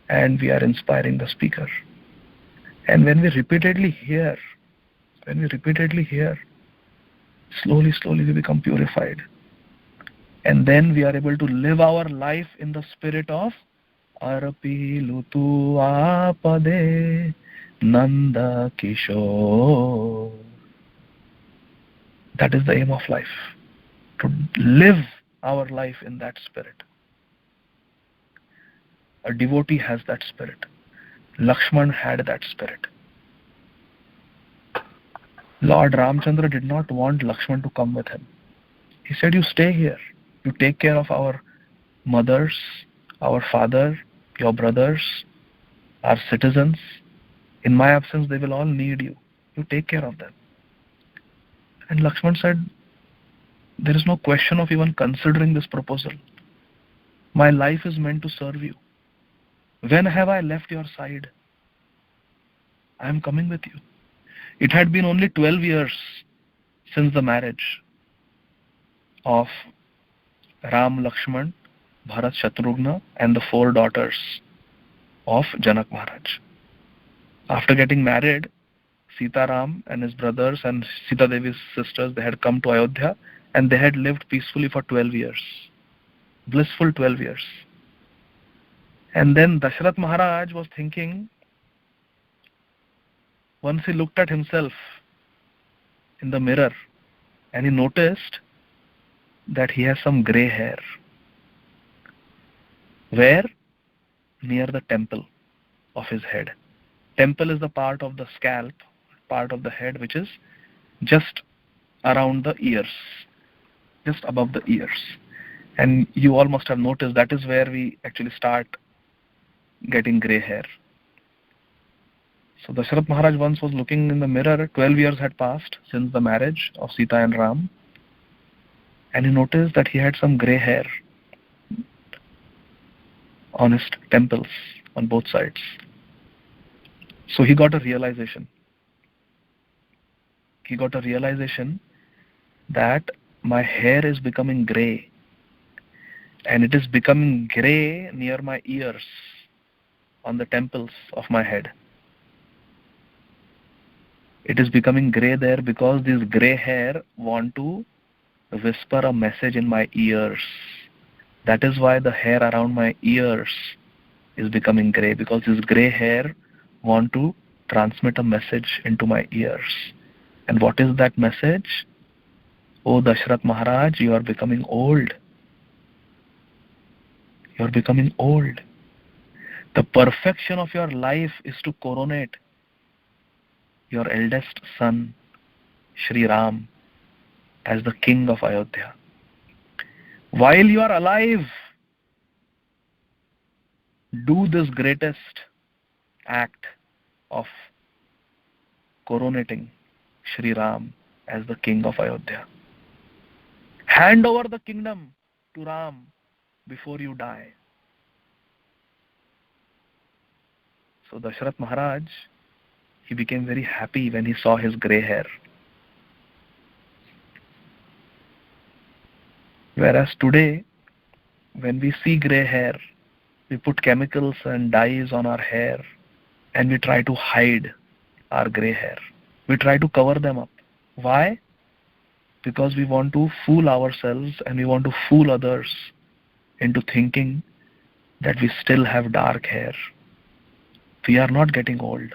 and we are inspiring the speaker. And when we repeatedly hear, slowly we become purified. And then we are able to live our life in the spirit of Arpilu tuapade Nanda Kishore. That is the aim of life, to live our life in that spirit. A devotee has that spirit. Lakshman had that spirit. Lord Ramchandra did not want Lakshman to come with him. He said, you stay here. You take care of our mothers, our father, your brothers, our citizens. In my absence, they will all need you. You take care of them. And Lakshman said, there is no question of even considering this proposal. My life is meant to serve you. When have I left your side? I am coming with you. It had been only 12 years since the marriage of Ram, Lakshman, Bharat, Shatrughna and the 4 daughters of Janak Maharaj. After getting married, Sita Ram and his brothers and Sita Devi's sisters, they had come to Ayodhya and they had lived peacefully for 12 years. Blissful 12 years. And then Dashrath Maharaj was thinking, once he looked at himself in the mirror and he noticed that he has some grey hair. Where? Near the temple of his head. Temple is the part of the scalp, part of the head which is just around the ears, just above the ears. And you all must have noticed that is where we actually start getting grey hair. So Dashrath Maharaj once was looking in the mirror. 12 years had passed since the marriage of Sita and Ram. And he noticed that he had some grey hair on his temples, on both sides. So he got a realization. He got a realization that my hair is becoming grey. And it is becoming grey near my ears, on the temples of my head. It is becoming grey there because these grey hair want to whisper a message in my ears. That is why the hair around my ears is becoming grey, because this grey hair want to transmit a message into my ears. And what is that message? Oh Dashrath Maharaj, you are becoming old. You are becoming old. The perfection of your life is to coronate your eldest son, Shri Ram, as the king of Ayodhya. While you are alive, do this greatest act of coronating Shri Ram as the king of Ayodhya. Hand over the kingdom to Ram before you die. So Dasharath Maharaj, he became very happy when he saw his grey hair. Whereas today, when we see grey hair, we put chemicals and dyes on our hair and we try to hide our grey hair. We try to cover them up. Why? Because we want to fool ourselves and we want to fool others into thinking that we still have dark hair. We are not getting old.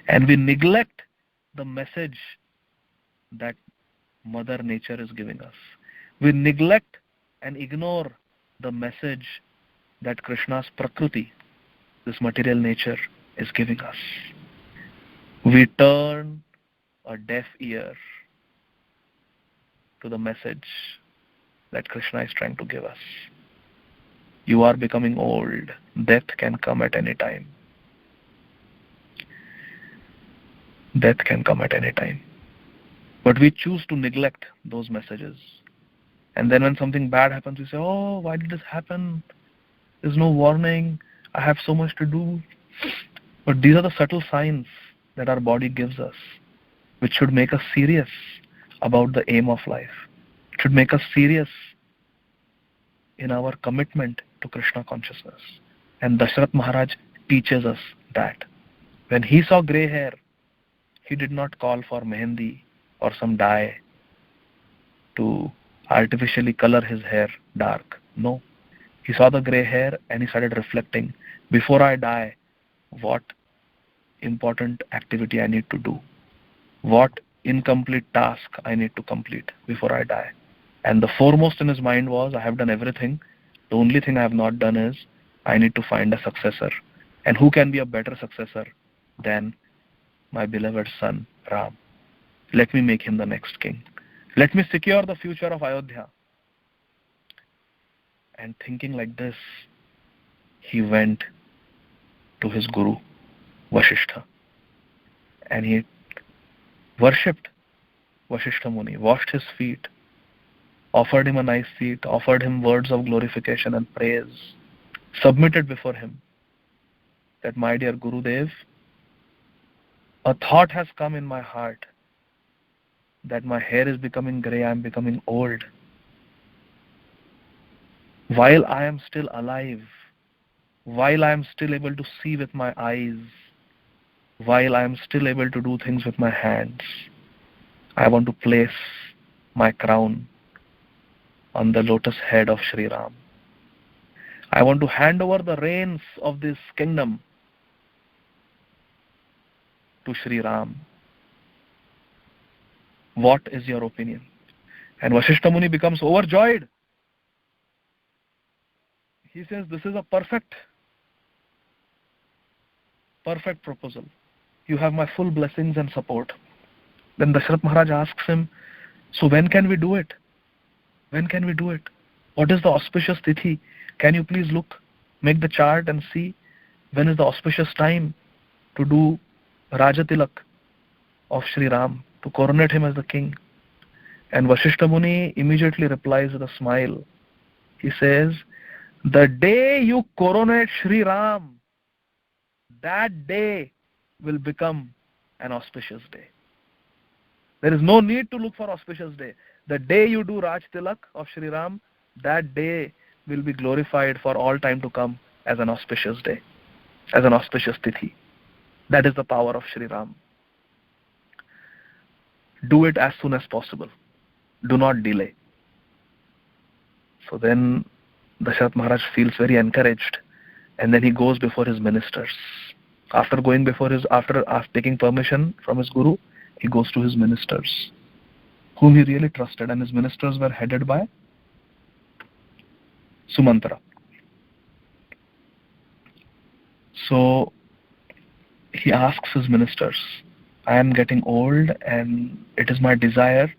And we neglect the message that Mother Nature is giving us. We neglect and ignore the message that Krishna's Prakriti, this material nature, is giving us. We turn a deaf ear to the message that Krishna is trying to give us. You are becoming old. Death can come at any time. Death can come at any time. But we choose to neglect those messages. And then when something bad happens, we say, oh, why did this happen? There's no warning. I have so much to do. But these are the subtle signs that our body gives us, which should make us serious about the aim of life. It should make us serious in our commitment to Krishna consciousness. And Dasharath Maharaj teaches us that. When he saw grey hair, he did not call for mehendi or some dye to artificially color his hair dark. No. He saw the grey hair and he started reflecting, before I die, what important activity I need to do, what incomplete task I need to complete before I die. And the foremost in his mind was, I have done everything. The only thing I have not done is, I need to find a successor. And who can be a better successor than my beloved son, Ram? Let me make him the next king. Let me secure the future of Ayodhya. And thinking like this, he went to his guru, Vasishtha. And he worshipped Vasishtha Muni, washed his feet, offered him a nice seat, offered him words of glorification and praise, submitted before him that, my dear Gurudev, a thought has come in my heart that my hair is becoming grey, I am becoming old. While I am still alive, while I am still able to see with my eyes, while I am still able to do things with my hands, I want to place my crown on the lotus head of Sri Ram. I want to hand over the reins of this kingdom to Sri Ram. What is your opinion? And Vasishtha Muni becomes overjoyed. He says, this is a perfect proposal. You have my full blessings and support. Then Dasharath Maharaj asks him, so when can we do it? When can we do it? What is the auspicious tithi? Can you please look, make the chart and see when is the auspicious time to do Rajatilak of Sri Ram, to coronate him as the king? And Vasishtha Muni immediately replies with a smile. He says, the day you coronate Sri Ram, that day will become an auspicious day. There is no need to look for auspicious day. The day you do Raj Tilak of Sri Ram, that day will be glorified for all time to come as an auspicious day, as an auspicious tithi. That is the power of Sri Ram. Do it as soon as possible. Do not delay. So then Dasharath Maharaj feels very encouraged, and then he goes before his ministers. After taking permission from his guru, he goes to his ministers, whom he really trusted, and his ministers were headed by Sumantra. So he asks his ministers, I am getting old and it is my desire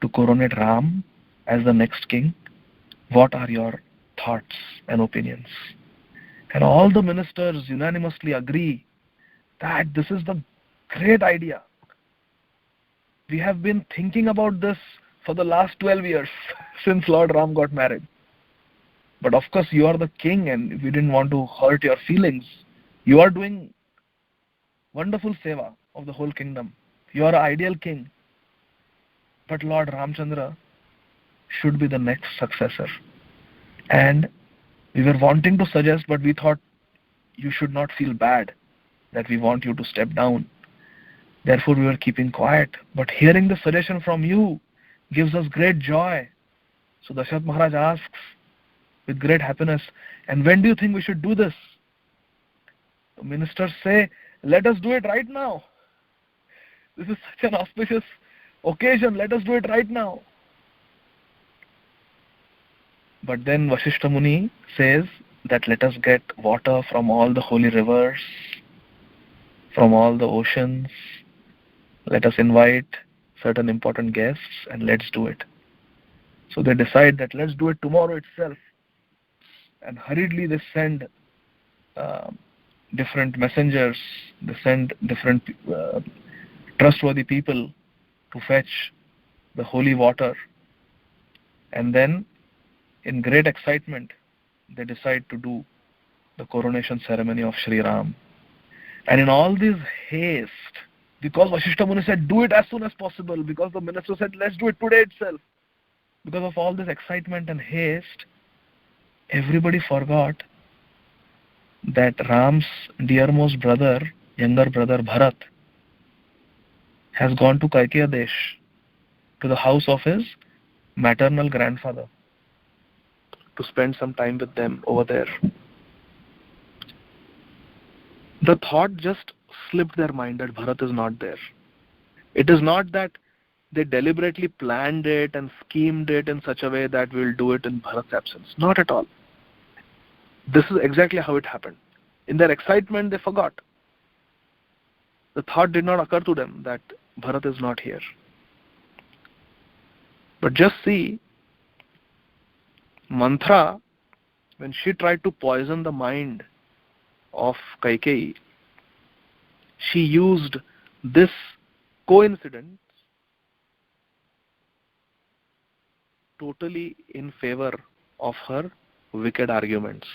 to coronate Ram as the next king. What are your thoughts and opinions? And all the ministers unanimously agree that this is the great idea. We have been thinking about this for the last 12 years since Lord Ram got married. But of course, you are the king and we didn't want to hurt your feelings. You are doing wonderful seva of the whole kingdom. You are an ideal king. But Lord Ramchandra should be the next successor. And we were wanting to suggest, but we thought you should not feel bad that we want you to step down. Therefore, we were keeping quiet. But hearing the suggestion from you gives us great joy. So Dasharatha Maharaj asks with great happiness, and when do you think we should do this? The ministers say, let us do it right now. This is such an auspicious occasion. Let us do it right now. But then Vasishtha Muni says that let us get water from all the holy rivers, from all the oceans. Let us invite certain important guests and let's do it. So they decide that let's do it tomorrow itself. And hurriedly they send different messengers, they send different trustworthy people to fetch the holy water. And then, in great excitement, they decide to do the coronation ceremony of Sri Ram. And in all this haste, because Vasishtha Muni said, do it as soon as possible, because the minister said, let's do it today itself, because of all this excitement and haste, everybody forgot that Ram's dearmost brother, younger brother Bharat, has gone to Kaikeya Desh, to the house of his maternal grandfather, to spend some time with them over there. The thought just slipped their mind that Bharat is not there. It is not that they deliberately planned it and schemed it in such a way that we'll do it in Bharat's absence. Not at all. This is exactly how it happened. In their excitement, they forgot. The thought did not occur to them that Bharat is not here. But just see, Manthra, when she tried to poison the mind of Kaikeyi, she used this coincidence totally in favor of her wicked arguments.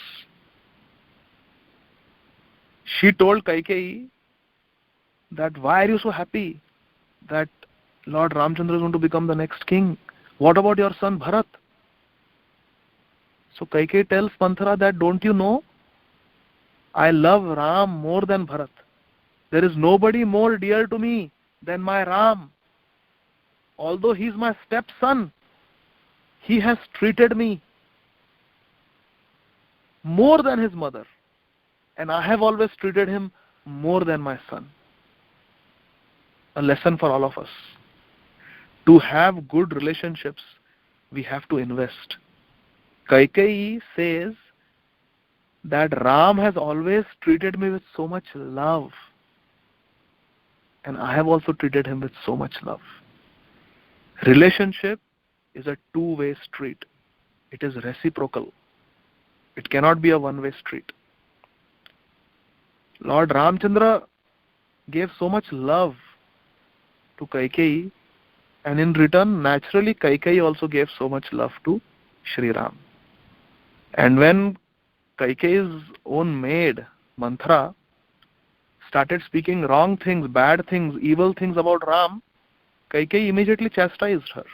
She told Kaikeyi that why are you so happy that Lord Ramchandra is going to become the next king? What about your son Bharat? So Kaikeyi tells Manthara that don't you know, I love Ram more than Bharat. There is nobody more dear to me than my Ram. Although he is my stepson, he has treated me more than his mother, and I have always treated him more than my son. A lesson for all of us. To have good relationships, we have to invest. Kaikeyi says that Ram has always treated me with so much love, and I have also treated him with so much love. Relationship is a two-way street. It is reciprocal. It cannot be a one-way street. Lord Ramchandra gave so much love to Kaikeyi, and in return, naturally, Kaikeyi also gave so much love to Sri Ram. And when Kaikeyi's own maid, Manthara, started speaking wrong things, bad things, evil things about Ram, Kaikeyi immediately chastised her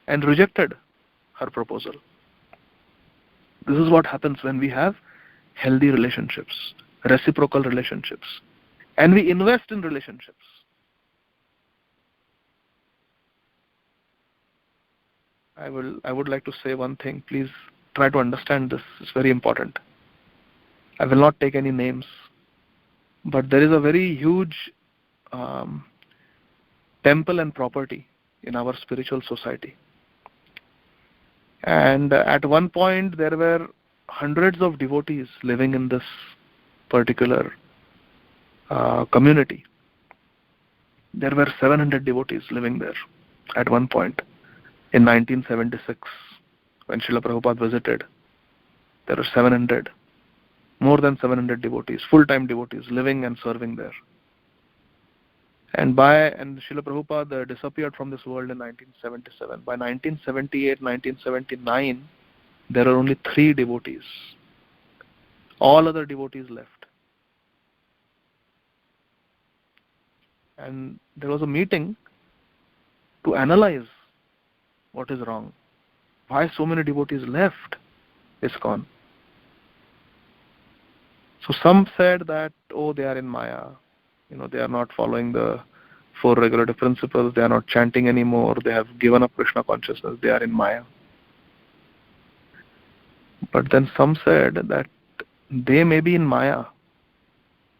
and rejected her proposal. This is what happens when we have healthy relationships, reciprocal relationships, and we invest in relationships. I would like to say one thing. Please try to understand this. It's very important. I will not take any names, but there is a very huge temple and property in our spiritual society. And at one point there were hundreds of devotees living in this particular community, there were 700 devotees living there at one point in 1976 when Srila Prabhupada visited. There were more than 700 devotees, full-time devotees living and serving there. And Srila Prabhupada disappeared from this world in 1977. By 1978, 1979, there are only 3 devotees. All other devotees left. And there was a meeting to analyze what is wrong. Why so many devotees left ISKCON? So some said that, they are in Maya. They are not following the 4 regulative principles. They are not chanting anymore. They have given up Krishna consciousness. They are in Maya. But then some said that they may be in Maya,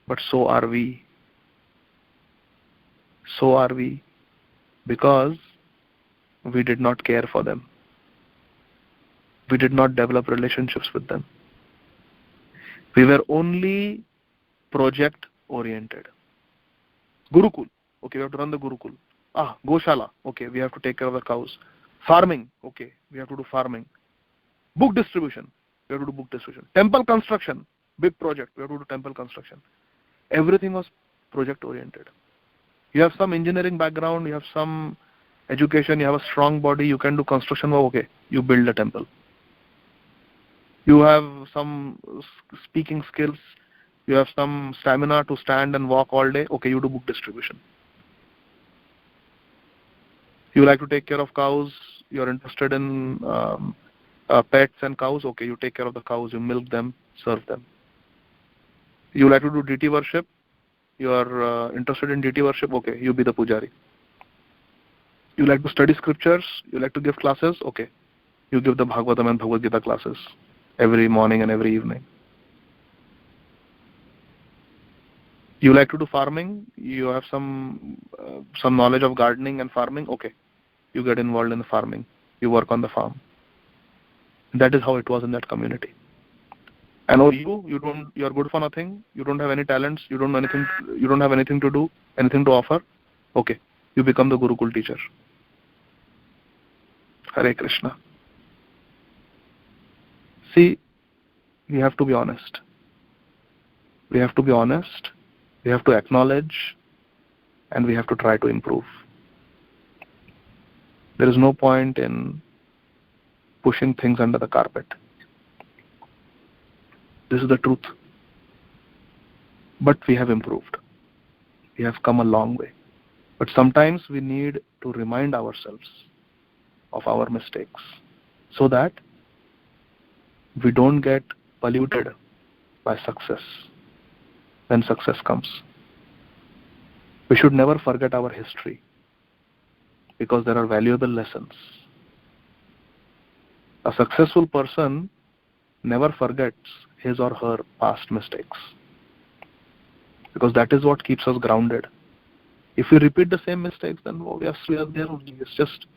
but so are we. So are we, because we did not care for them. We did not develop relationships with them. We were only project oriented. Gurukul, okay, we have to run the Gurukul. Goshala, okay, we have to take care of the cows. Farming, okay, we have to do farming. Book distribution, we have to do book distribution. Temple construction, big project, we have to do temple construction. Everything was project oriented. You have some engineering background, you have some education, you have a strong body, you can do construction work, okay, you build a temple. You have some speaking skills, you have some stamina to stand and walk all day, okay, you do book distribution. You like to take care of cows, you're interested in pets and cows, okay, you take care of the cows, you milk them, serve them. You like to do deity worship, you are interested in deity worship, okay, you be the pujari. You like to study scriptures, you like to give classes, okay, you give the Bhagavatam and Bhagavad Gita classes every morning and every evening. You like to do farming, you have some knowledge of gardening and farming, okay, you get involved in the farming, you work on the farm. That is how it was in that community. And you are good for nothing, you don't have any talents, you don't have anything to do, anything to offer, okay, you become the Gurukul teacher. Hare Krishna. See, we have to be honest. We have to be honest, we have to acknowledge, and we have to try to improve. There is no point in pushing things under the carpet. This is the truth. But we have improved. We have come a long way. But sometimes we need to remind ourselves of our mistakes so that we don't get polluted by success when success comes. We should never forget our history because there are valuable lessons. A successful person never forgets his or her past mistakes because that is what keeps us grounded. If we repeat the same mistakes, then we are there only. It's just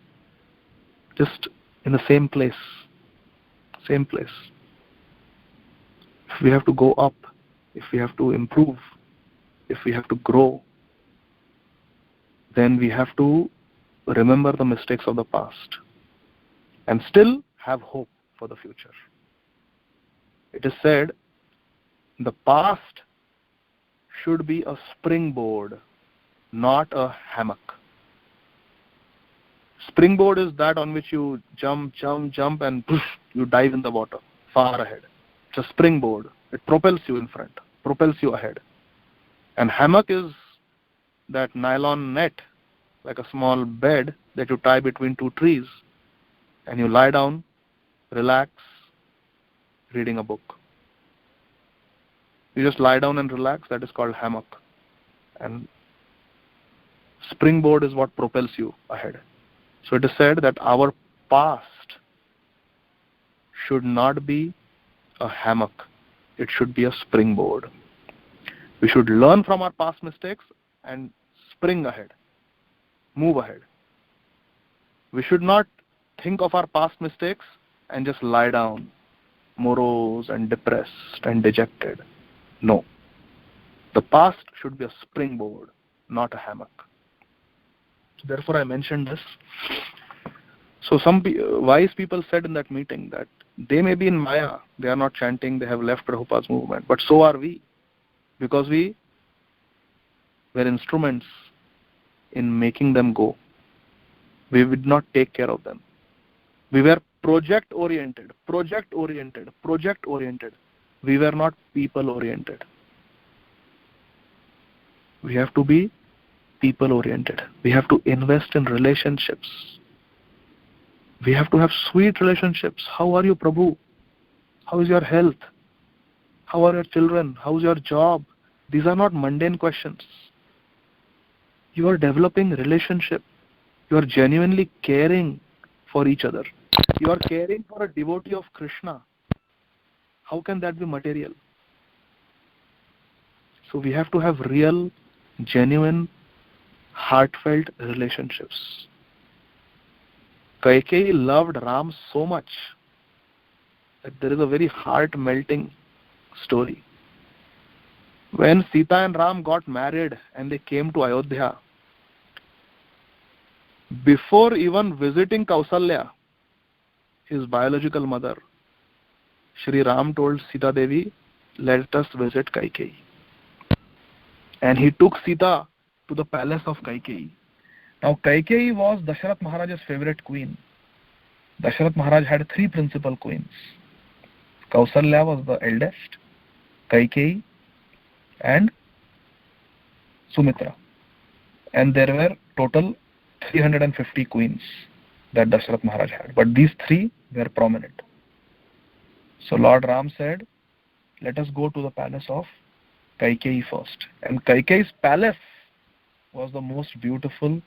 in the same place. Same place. If we have to go up, if we have to improve, if we have to grow, then we have to remember the mistakes of the past and still have hope for the future. It is said, the past should be a springboard, not a hammock. Springboard is that on which you jump and poof, you dive in the water, far ahead. It's a springboard. It propels you in front, propels you ahead. And hammock is that nylon net, like a small bed that you tie between 2 trees, and you lie down, relax, reading a book. You just lie down and relax, that is called hammock. And springboard is what propels you ahead. So it is said that our past should not be a hammock. It should be a springboard. We should learn from our past mistakes and spring ahead, move ahead. We should not think of our past mistakes and just lie down, morose and depressed and dejected. No. The past should be a springboard, not a hammock. Therefore, I mentioned this. So some wise people said in that meeting that they may be in Maya, they are not chanting, they have left Prabhupada's movement, but so are we, because we were instruments in making them go. We did not take care of them. We were project-oriented. We were not people-oriented. We have to be people-oriented. We have to invest in relationships. We have to have sweet relationships. How are you, Prabhu? How is your health? How are your children? How is your job? These are not mundane questions. You are developing relationship. You are genuinely caring for each other. You are caring for a devotee of Krishna. How can that be material? So we have to have real, genuine, heartfelt relationships. Kaikeyi loved Ram so much that there is a very heart-melting story. When Sita and Ram got married and they came to Ayodhya, before even visiting Kausalya, his biological mother, Shri Ram told Sita Devi, let us visit Kaikeyi. And he took Sita to the palace of Kaikeyi. Now Kaikeyi was Dasharath Maharaj's favorite queen. Dasharath Maharaj had 3 principal queens. Kausalya was the eldest, Kaikeyi and Sumitra. And there were total 350 queens that Dasharath Maharaj had. But these 3 were prominent. So Lord Ram said, let us go to the palace of Kaikeyi first. And Kaikeyi's palace was the most beautiful,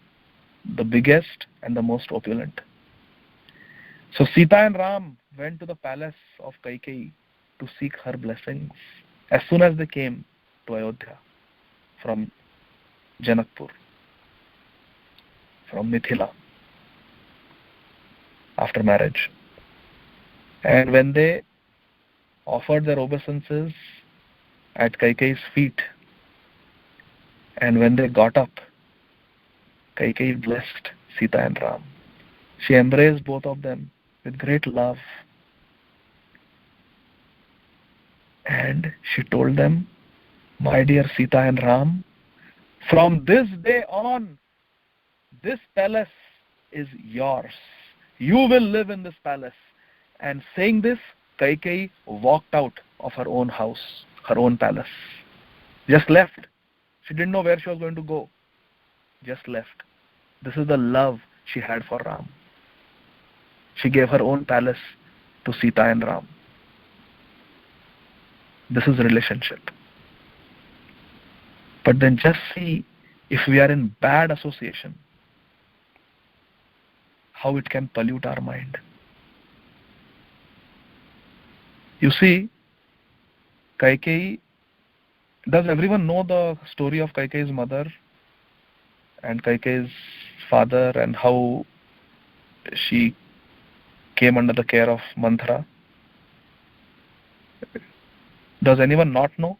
the biggest and the most opulent. So Sita and Ram went to the palace of Kaikeyi to seek her blessings as soon as they came to Ayodhya from Janakpur, from Mithila, after marriage. And when they offered their obeisances at Kaikeyi's feet, and when they got up, Kaikeyi blessed Sita and Ram. She embraced both of them with great love. And she told them, my dear Sita and Ram, from this day on, this palace is yours. You will live in this palace. And saying this, Kaikeyi walked out of her own house, her own palace. Just left. She didn't know where she was going to go. Just left. This is the love she had for Ram. She gave her own palace to Sita and Ram. This is relationship. But then just see, if we are in bad association, how it can pollute our mind. You see, Kaikeyi, does everyone know the story of Kaikeyi's mother and Kaikeyi's father and how she came under the care of Manthara? Does anyone not know?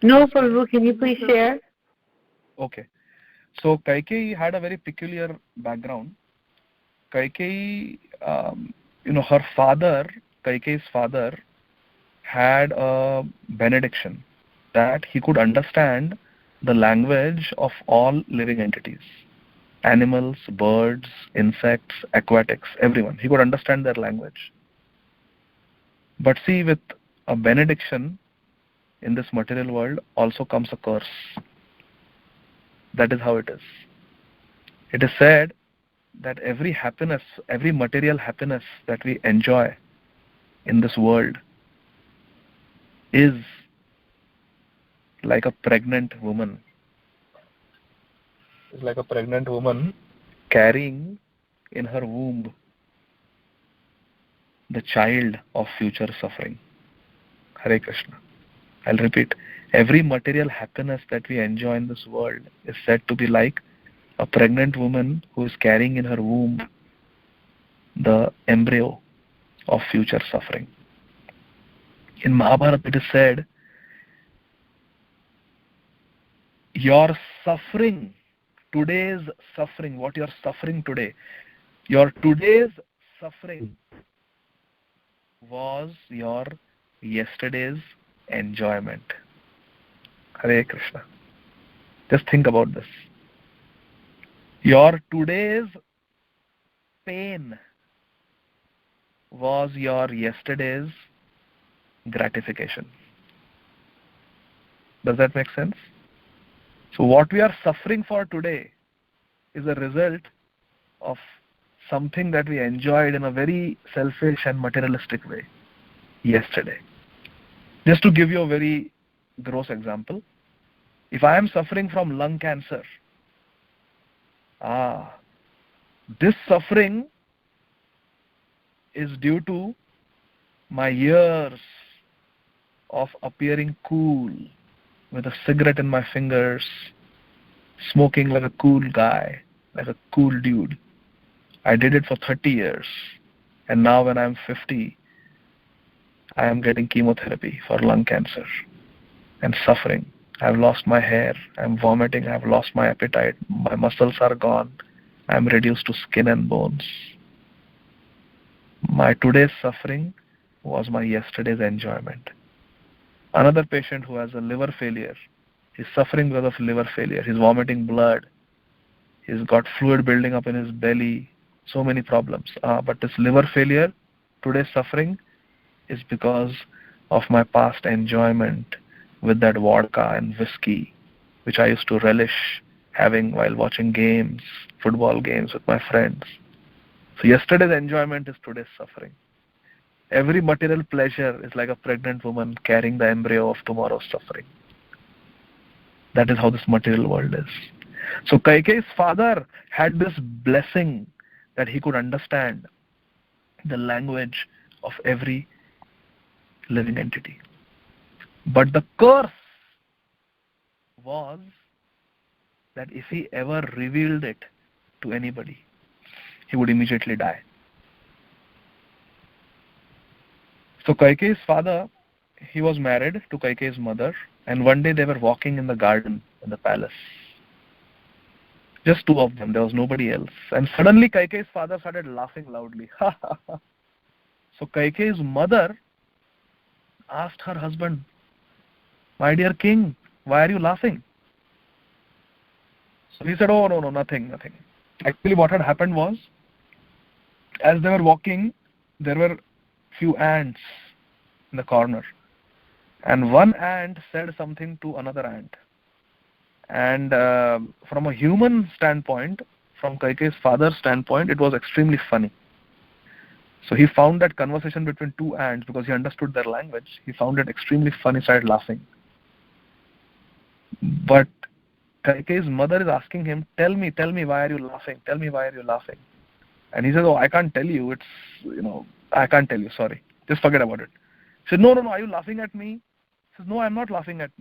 No, Prabhu, can you please share? Okay. So Kaikeyi had a very peculiar background. Kaikeyi, her father, Kaikeyi's father, had a benediction that he could understand the language of all living entities. Animals, birds, insects, aquatics, everyone. He could understand their language. But see, with a benediction in this material world also comes a curse. That is how it is. It is said that every happiness, every material happiness that we enjoy in this world is like a pregnant woman. It's like a pregnant woman carrying in her womb the child of future suffering. Hare Krishna. I'll repeat. Every material happiness that we enjoy in this world is said to be like a pregnant woman who is carrying in her womb the embryo of future suffering. In Mahabharata it is said your suffering, today's suffering, what you're suffering today, your today's suffering was your yesterday's enjoyment. Hare Krishna. Just think about this. Your today's pain was your yesterday's gratification. Does that make sense? So what we are suffering for today is a result of something that we enjoyed in a very selfish and materialistic way yesterday. Just to give you a very gross example, if I am suffering from lung cancer, this suffering is due to my years of appearing cool with a cigarette in my fingers, smoking like a cool guy, like a cool dude. I did it for 30 years, and now when I'm 50, I am getting chemotherapy for lung cancer and suffering. I've lost my hair, I'm vomiting, I've lost my appetite, my muscles are gone, I'm reduced to skin and bones. My today's suffering was my yesterday's enjoyment. Another patient who has a liver failure, he's suffering because of liver failure, he's vomiting blood, he's got fluid building up in his belly, so many problems. But this liver failure, today's suffering, is because of my past enjoyment with that vodka and whiskey, which I used to relish having while watching games, football games with my friends. So yesterday's enjoyment is today's suffering. Every material pleasure is like a pregnant woman carrying the embryo of tomorrow's suffering. That is how this material world is. So Kaikeyi's father had this blessing that he could understand the language of every living entity. But the curse was that if he ever revealed it to anybody, he would immediately die. So Kaikeyi's father, he was married to Kaikeyi's mother, and one day they were walking in the garden in the palace. Just two of them, there was nobody else. And suddenly Kaikeyi's father started laughing loudly. So Kaikeyi's mother asked her husband, "My dear king, why are you laughing?" So he said, "Oh, no, nothing. Actually, what had happened was, as they were walking, there were few ants in the corner. And one ant said something to another ant. And from a human standpoint, from Kaikeyi's father's standpoint, it was extremely funny. So he found that conversation between two ants, because he understood their language, he found it extremely funny, started laughing. But Kaikeyi's mother is asking him, tell me, why are you laughing? Tell me, why are you laughing? And he says, "Oh, I can't tell you. I can't tell you. Sorry. Just forget about it." She said, No, are you laughing at me? He says, "No, I'm not laughing at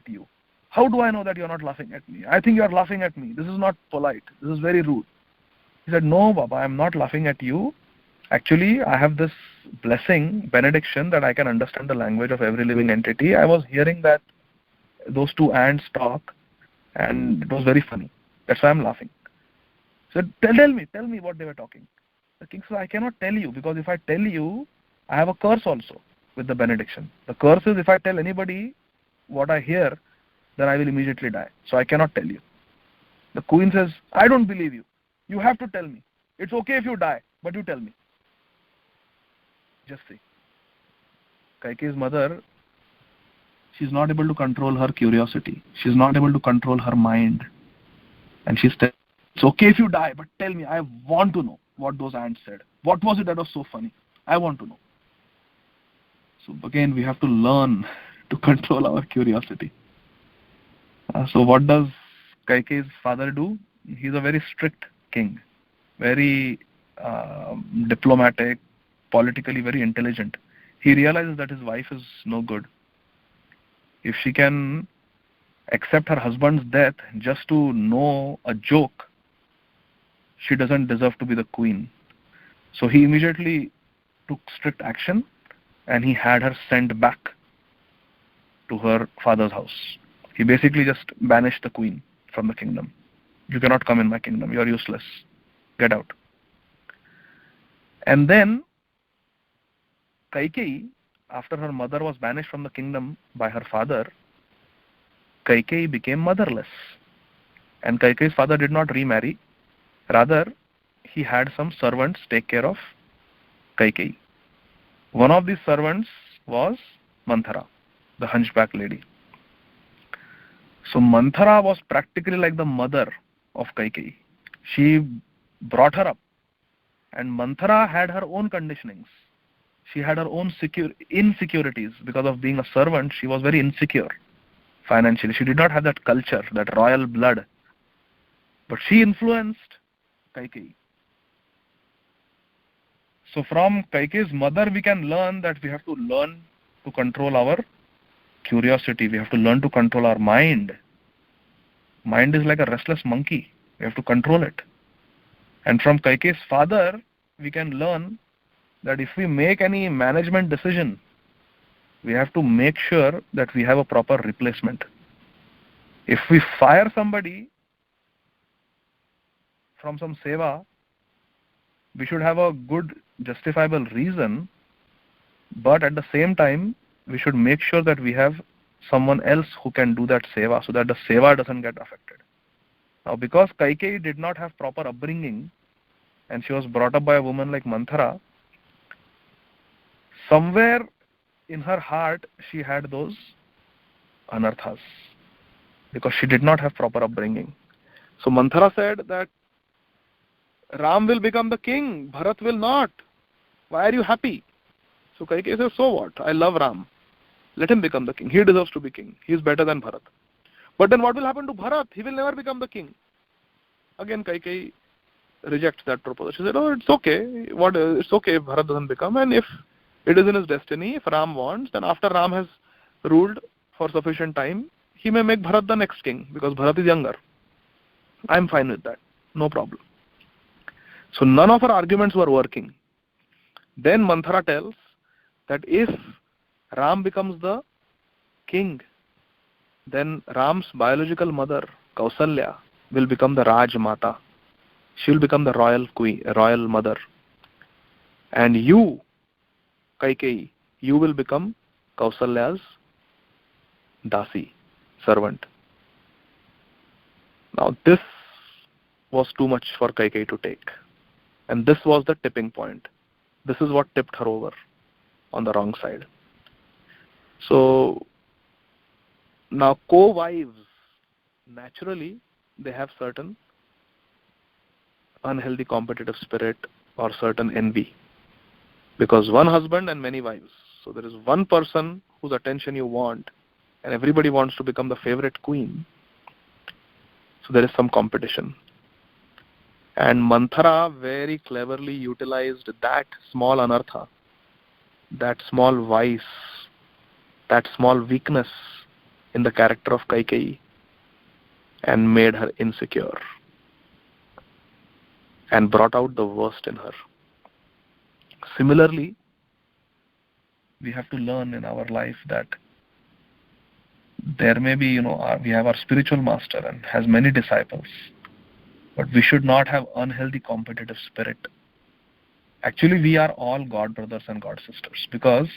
you." "How do I know that you're not laughing at me? I think you're laughing at me. This is not polite. This is very rude." He said, "No, Baba, I'm not laughing at you. Actually, I have this blessing, benediction, that I can understand the language of every living entity. I was hearing that those two ants talk, and it was very funny. That's why I'm laughing." He said, tell me what they were talking. The king said, "I cannot tell you, because if I tell you, I have a curse also with the benediction. The curse is, if I tell anybody what I hear, then I will immediately die. So I cannot tell you." The queen says, "I don't believe you. You have to tell me. It's okay if you die, but you tell me." Just see. Kaikeyi's mother, she's not able to control her curiosity. She's not able to control her mind. And she said, "It's okay if you die, but tell me. I want to know what those ants said. What was it that was so funny? I want to know." So again, we have to learn to control our curiosity. So what does Kaikeyi's father do? He's a very strict king, very diplomatic, politically very intelligent. He realizes that his wife is no good. If she can accept her husband's death just to know a joke, she doesn't deserve to be the queen. So he immediately took strict action, and he had her sent back to her father's house. He basically just banished the queen from the kingdom. You cannot come in my kingdom. You are useless. Get out. And then Kaikeyi, after her mother was banished from the kingdom by her father, Kaikeyi became motherless. And Kaikeyi's father did not remarry. Rather, he had some servants take care of Kaikeyi. One of these servants was Manthara, the hunchback lady. So Manthara was practically like the mother of Kaikeyi. She brought her up. And Manthara had her own conditionings. She had her own insecurities. Because of being a servant, she was very insecure financially. She did not have that culture, that royal blood. But she influenced Kaikeyi. So from Kaikeyi's mother, we can learn that we have to learn to control our curiosity. We have to learn to control our mind. Mind is like a restless monkey. We have to control it. And from Kaikeyi's father, we can learn that if we make any management decision, we have to make sure that we have a proper replacement. If we fire somebody from some seva, we should have a good justifiable reason, but at the same time, we should make sure that we have someone else who can do that seva so that the seva doesn't get affected. Now, because Kaikeyi did not have proper upbringing and she was brought up by a woman like Manthara, somewhere in her heart she had those anarthas because she did not have proper upbringing. So Manthara said that Ram will become the king, Bharat will not. Why are you happy? So Kaikeyi says, so what? I love Ram. Let him become the king. He deserves to be king. He is better than Bharat. But then what will happen to Bharat? He will never become the king. Again, Kaikeyi rejects that proposal. She said, oh, it's okay. It's okay if Bharat doesn't become. And if it is in his destiny, if Ram wants, then after Ram has ruled for sufficient time, he may make Bharat the next king because Bharat is younger. I'm fine with that. No problem. So none of her arguments were working. Then Manthara tells that if Ram becomes the king, then Ram's biological mother, Kausalya, will become the Raj Mata. She will become the royal queen, royal mother. And you, Kaikeyi, you will become Kausalya's Dasi, servant. Now this was too much for Kaikeyi to take. And this was the tipping point. This is what tipped her over on the wrong side. So now co-wives, naturally, they have certain unhealthy competitive spirit or certain envy. Because one husband and many wives. So there is one person whose attention you want and everybody wants to become the favorite queen. So there is some competition. And Manthara very cleverly utilized that small anartha, that small vice, that small weakness in the character of Kaikeyi and made her insecure and brought out the worst in her. Similarly, we have to learn in our life that there may be, we have our spiritual master and has many disciples, but we should not have unhealthy competitive spirit. Actually, we are all God brothers and God sisters because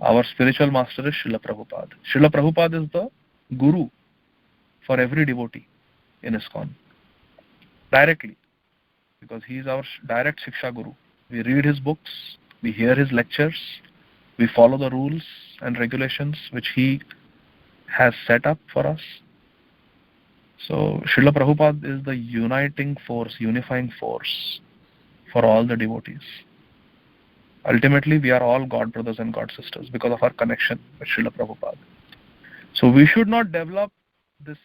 our spiritual master is Srila Prabhupada. Srila Prabhupada is the guru for every devotee in ISKCON. Directly. Because he is our direct Shiksha Guru. We read his books, we hear his lectures, we follow the rules and regulations which he has set up for us. So Srila Prabhupada is the unifying force for all the devotees. Ultimately, we are all God brothers and God sisters because of our connection with Srila Prabhupada. So we should not develop this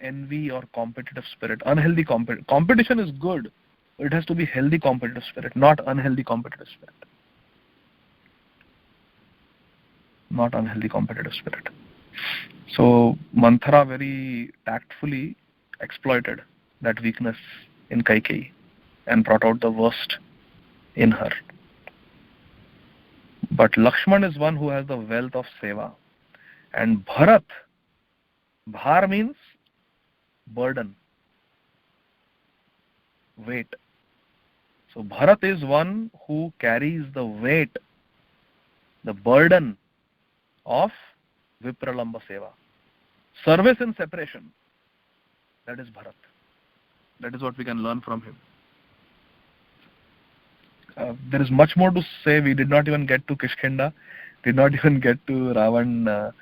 envy or competitive spirit. Unhealthy competition is good. It has to be healthy competitive spirit, not unhealthy competitive spirit. Not unhealthy competitive spirit. So Manthara very tactfully exploited that weakness in Kaikeyi and brought out the worst in her. But Lakshman is one who has the wealth of seva. And Bharat Bhar means burden, weight. So Bharat is one who carries the weight, the burden of Vipralamba Seva. Service in separation. That is Bharat. That is what we can learn from him. There is much more to say. We did not even get to Kishkinda, did not even get to Ravan,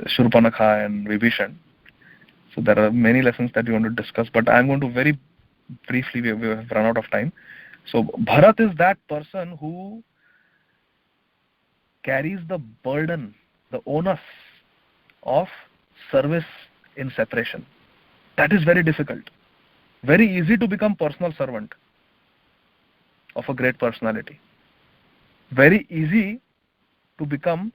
Shurpanakha and Vibhishan. So there are many lessons that we want to discuss, but I am going to very briefly, we have run out of time. So Bharat is that person who carries the burden, the onus of service in separation. That is very difficult. Very easy to become personal servant of a great personality. Very easy to become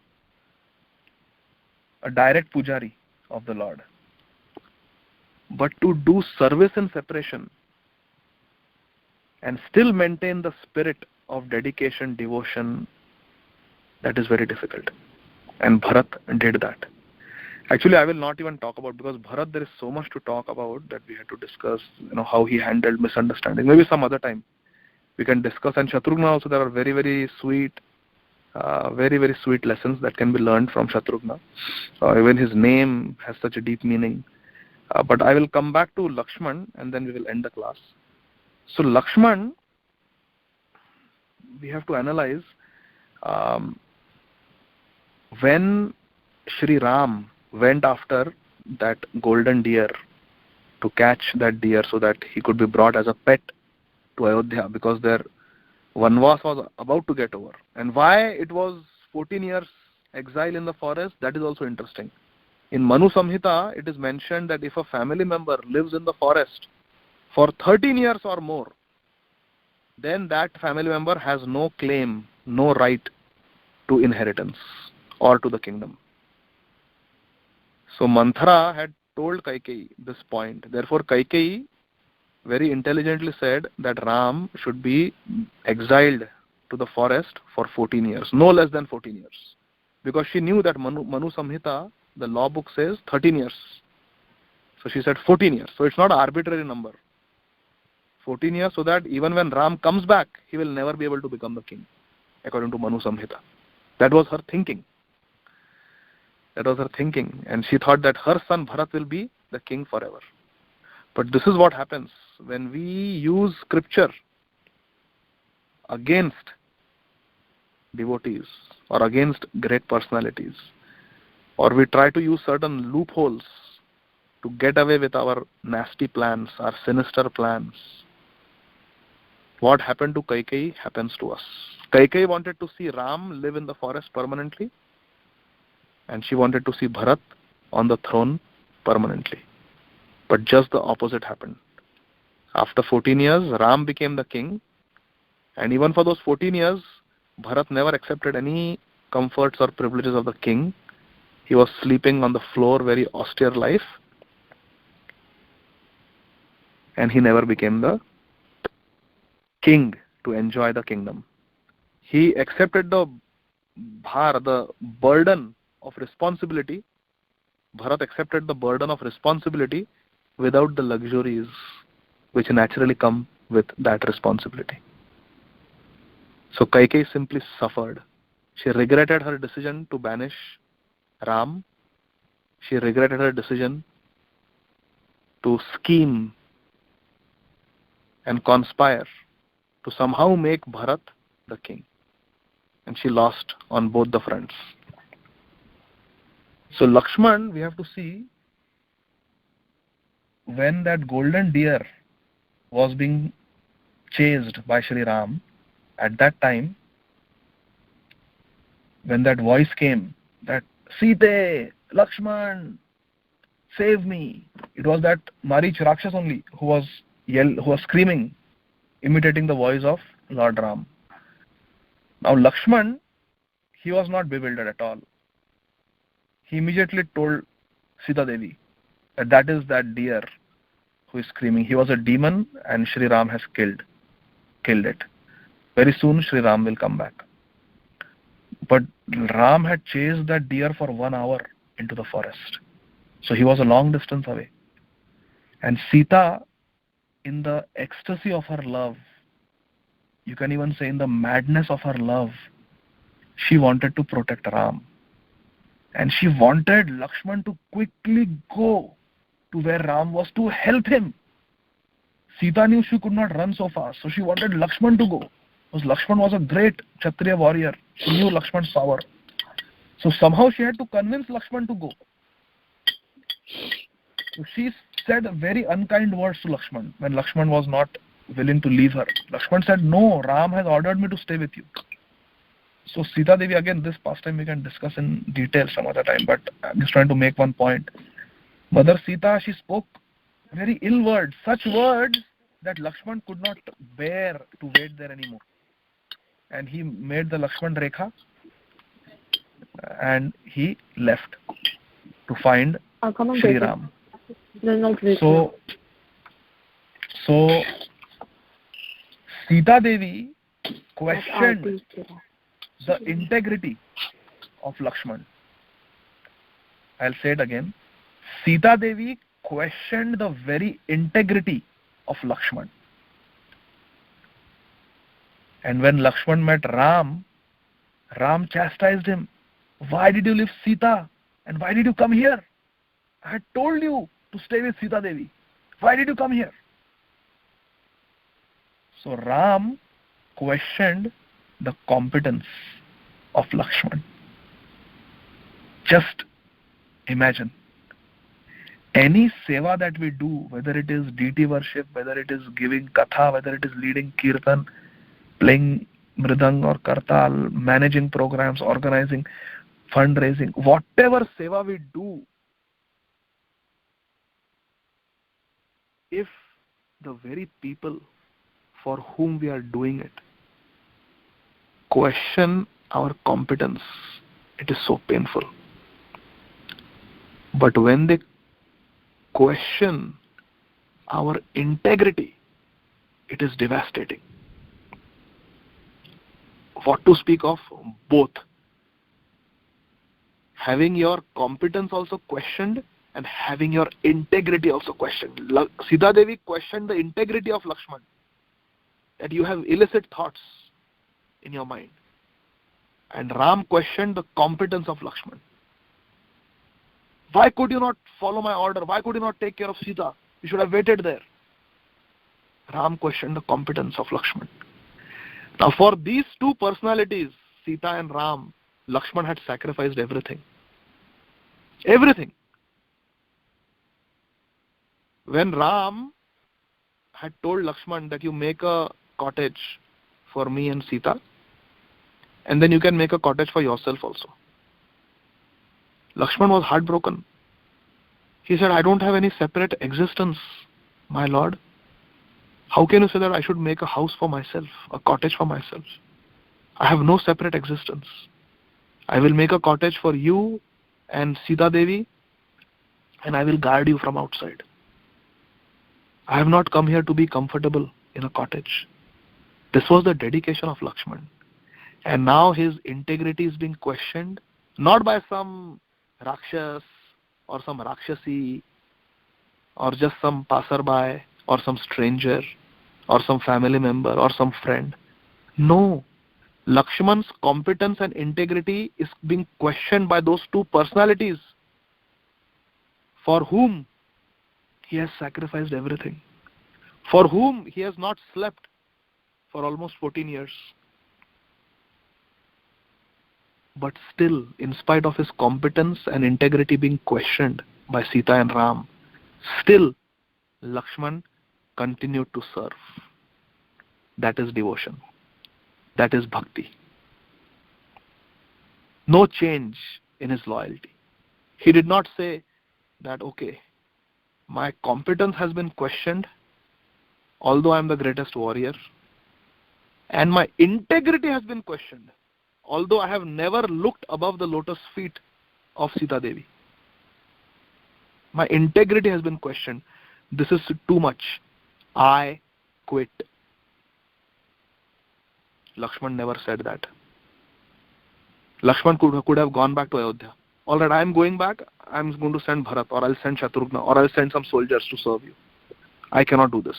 a direct pujari of the Lord. But to do service in separation and still maintain the spirit of dedication, devotion, that is very difficult. And Bharat did that. Actually, I will not even talk about, because Bharat, there is so much to talk about that we had to discuss, how he handled misunderstanding. Maybe some other time we can discuss. And Shatrughna also, there are very, very sweet lessons that can be learned from Shatrughna. Even his name has such a deep meaning. But I will come back to Lakshman and then we will end the class. So Lakshman, we have to analyze when Shri Ram went after that golden deer to catch that deer so that he could be brought as a pet to Ayodhya, because their Vanvas was about to get over. And why it was 14 years exile in the forest, that is also interesting. In Manu Samhita, it is mentioned that if a family member lives in the forest for 13 years or more, then that family member has no claim, no right to inheritance or to the kingdom. So Manthara had told Kaikeyi this point. Therefore, Kaikeyi very intelligently said that Ram should be exiled to the forest for 14 years, no less than 14 years. Because she knew that Manu Samhita, the law book, says 13 years. So she said 14 years. So it's not an arbitrary number. 14 years, so that even when Ram comes back, he will never be able to become the king, according to Manu Samhita. That was her thinking. And she thought that her son Bharat will be the king forever. But this is what happens when we use scripture against devotees or against great personalities, or we try to use certain loopholes to get away with our nasty plans, our sinister plans. What happened to Kaikeyi happens to us. Kaikeyi wanted to see Ram live in the forest permanently, and she wanted to see Bharat on the throne permanently. But just the opposite happened. After 14 years, Ram became the king, and even for those 14 years, Bharat never accepted any comforts or privileges of the king. He was sleeping on the floor, very austere life, and he never became the king to enjoy the kingdom. He accepted the bhar, the burden of responsibility. Bharat accepted the burden of responsibility without the luxuries which naturally come with that responsibility. So Kaikeyi simply suffered. She regretted her decision to banish Ram. She regretted her decision to scheme and conspire to somehow make Bharat the king. And she lost on both the fronts. So Lakshman, we have to see, when that golden deer was being chased by Shri Ram, at that time, when that voice came, that Sita, Lakshman, save me, it was that Marich Rakshas only who was screaming, imitating the voice of Lord Ram. Now Lakshman, he was not bewildered at all. He immediately told Sita Devi that is that deer who is screaming. He was a demon and Shri Ram has killed it. Very soon Shri Ram will come back. But Ram had chased that deer for 1 hour into the forest. So he was a long distance away. And Sita, in the ecstasy of her love, you can even say in the madness of her love, she wanted to protect Ram. And she wanted Lakshman to quickly go to where Ram was to help him. Sita knew she could not run so fast, so she wanted Lakshman to go. Because Lakshman was a great Kshatriya warrior. She knew Lakshman's power. So somehow she had to convince Lakshman to go. So she said very unkind words to Lakshman when Lakshman was not willing to leave her. Lakshman said, "No, Ram has ordered me to stay with you." So Sita Devi, again, this pastime we can discuss in detail some other time, but I'm just trying to make one point. Mother Sita, she spoke very ill words, such words that Lakshman could not bear to wait there anymore. And he made the Lakshman Rekha and he left to find Sri Ram. So Sita Devi questioned the integrity of Lakshman. I'll say it again. Sita Devi questioned the very integrity of Lakshman. And when Lakshman met Ram, Ram chastised him. "Why did you leave Sita? And why did you come here? I had told you to stay with Sita Devi. Why did you come here?" So Ram questioned the competence of Lakshman. Just imagine. Any seva that we do, whether it is deity worship, whether it is giving katha, whether it is leading kirtan, playing mridang or kartal, managing programs, organizing, fundraising, whatever seva we do, if the very people for whom we are doing it question our competence, it is so painful. But when they question our integrity, it is devastating. What to speak of both? Having your competence also questioned and having your integrity also questioned. Sita Devi questioned the integrity of Lakshman, that you have illicit thoughts in your mind. And Ram questioned the competence of Lakshman. Why could you not follow my order? Why could you not take care of Sita? You should have waited there. Ram questioned the competence of Lakshman. Now for these two personalities, Sita and Ram, Lakshman had sacrificed everything. Everything. When Ram had told Lakshman that you make a cottage for me and Sita, and then you can make a cottage for yourself also. Lakshman was heartbroken. He said, "I don't have any separate existence, my lord. How can you say that I should make a house for myself, a cottage for myself? I have no separate existence. I will make a cottage for you and Sita Devi, and I will guard you from outside. I have not come here to be comfortable in a cottage." This was the dedication of Lakshman. And now his integrity is being questioned, not by some Rakshas or some Rakshasi or just some passerby or some stranger or some family member or some friend. No. Lakshman's competence and integrity is being questioned by those two personalities for whom he has sacrificed everything, for whom he has not slept for almost 14 years. But still, in spite of his competence and integrity being questioned by Sita and Ram, still Lakshman continued to serve. That is devotion. That is bhakti. No change in his loyalty. He did not say that, okay, my competence has been questioned, although I am the greatest warrior, and my integrity has been questioned, although I have never looked above the lotus feet of Sita Devi. My integrity has been questioned. This is too much. I quit. Lakshman never said that. Lakshman could have gone back to Ayodhya. all right, I'm going back, I'm going to send Bharat, or I'll send Shatrughna, or I'll send some soldiers to serve you. I cannot do this.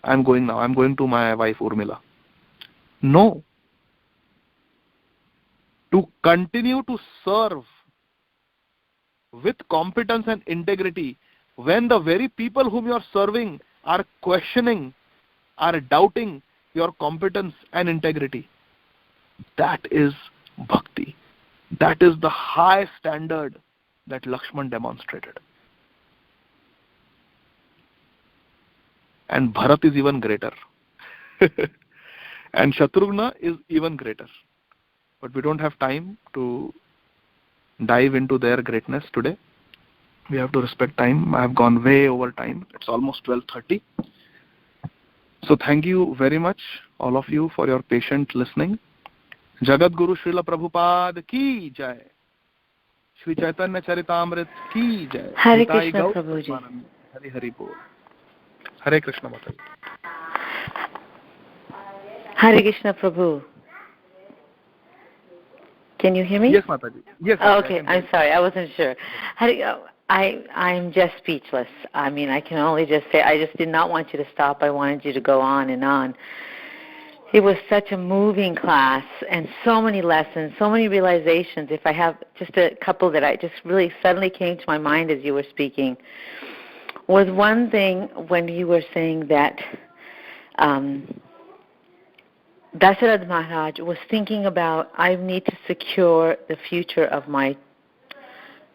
I'm going now. I'm going to my wife Urmila. No. To continue to serve with competence and integrity when the very people whom you are serving are questioning, are doubting your competence and integrity. That is bhakti. That is the high standard that Lakshman demonstrated. And Bharat is even greater. And Shatrughna is even greater. But we don't have time to dive into their greatness today. We have to respect time. I have gone way over time. It's almost 12:30. So thank you very much, all of you, for your patient listening. Jagat Guru Srila Prabhupada ki jai. Shri Chaitanya Charitamrit ki jai. Hare Krishna Prabhuji. Hare Hari Bol. Hare Krishna Mataji. Hare Krishna Prabhu. Can you hear me? Yes, Mataji. Yes. Oh, okay, I'm sorry. I wasn't sure. I'm just speechless. I mean, I can only just say I just did not want you to stop. I wanted you to go on and on. It was such a moving class and so many lessons, so many realizations. If I have just a couple that I just really suddenly came to my mind as you were speaking, was one thing when you were saying that Dasharatha Maharaj was thinking about, I need to secure the future of my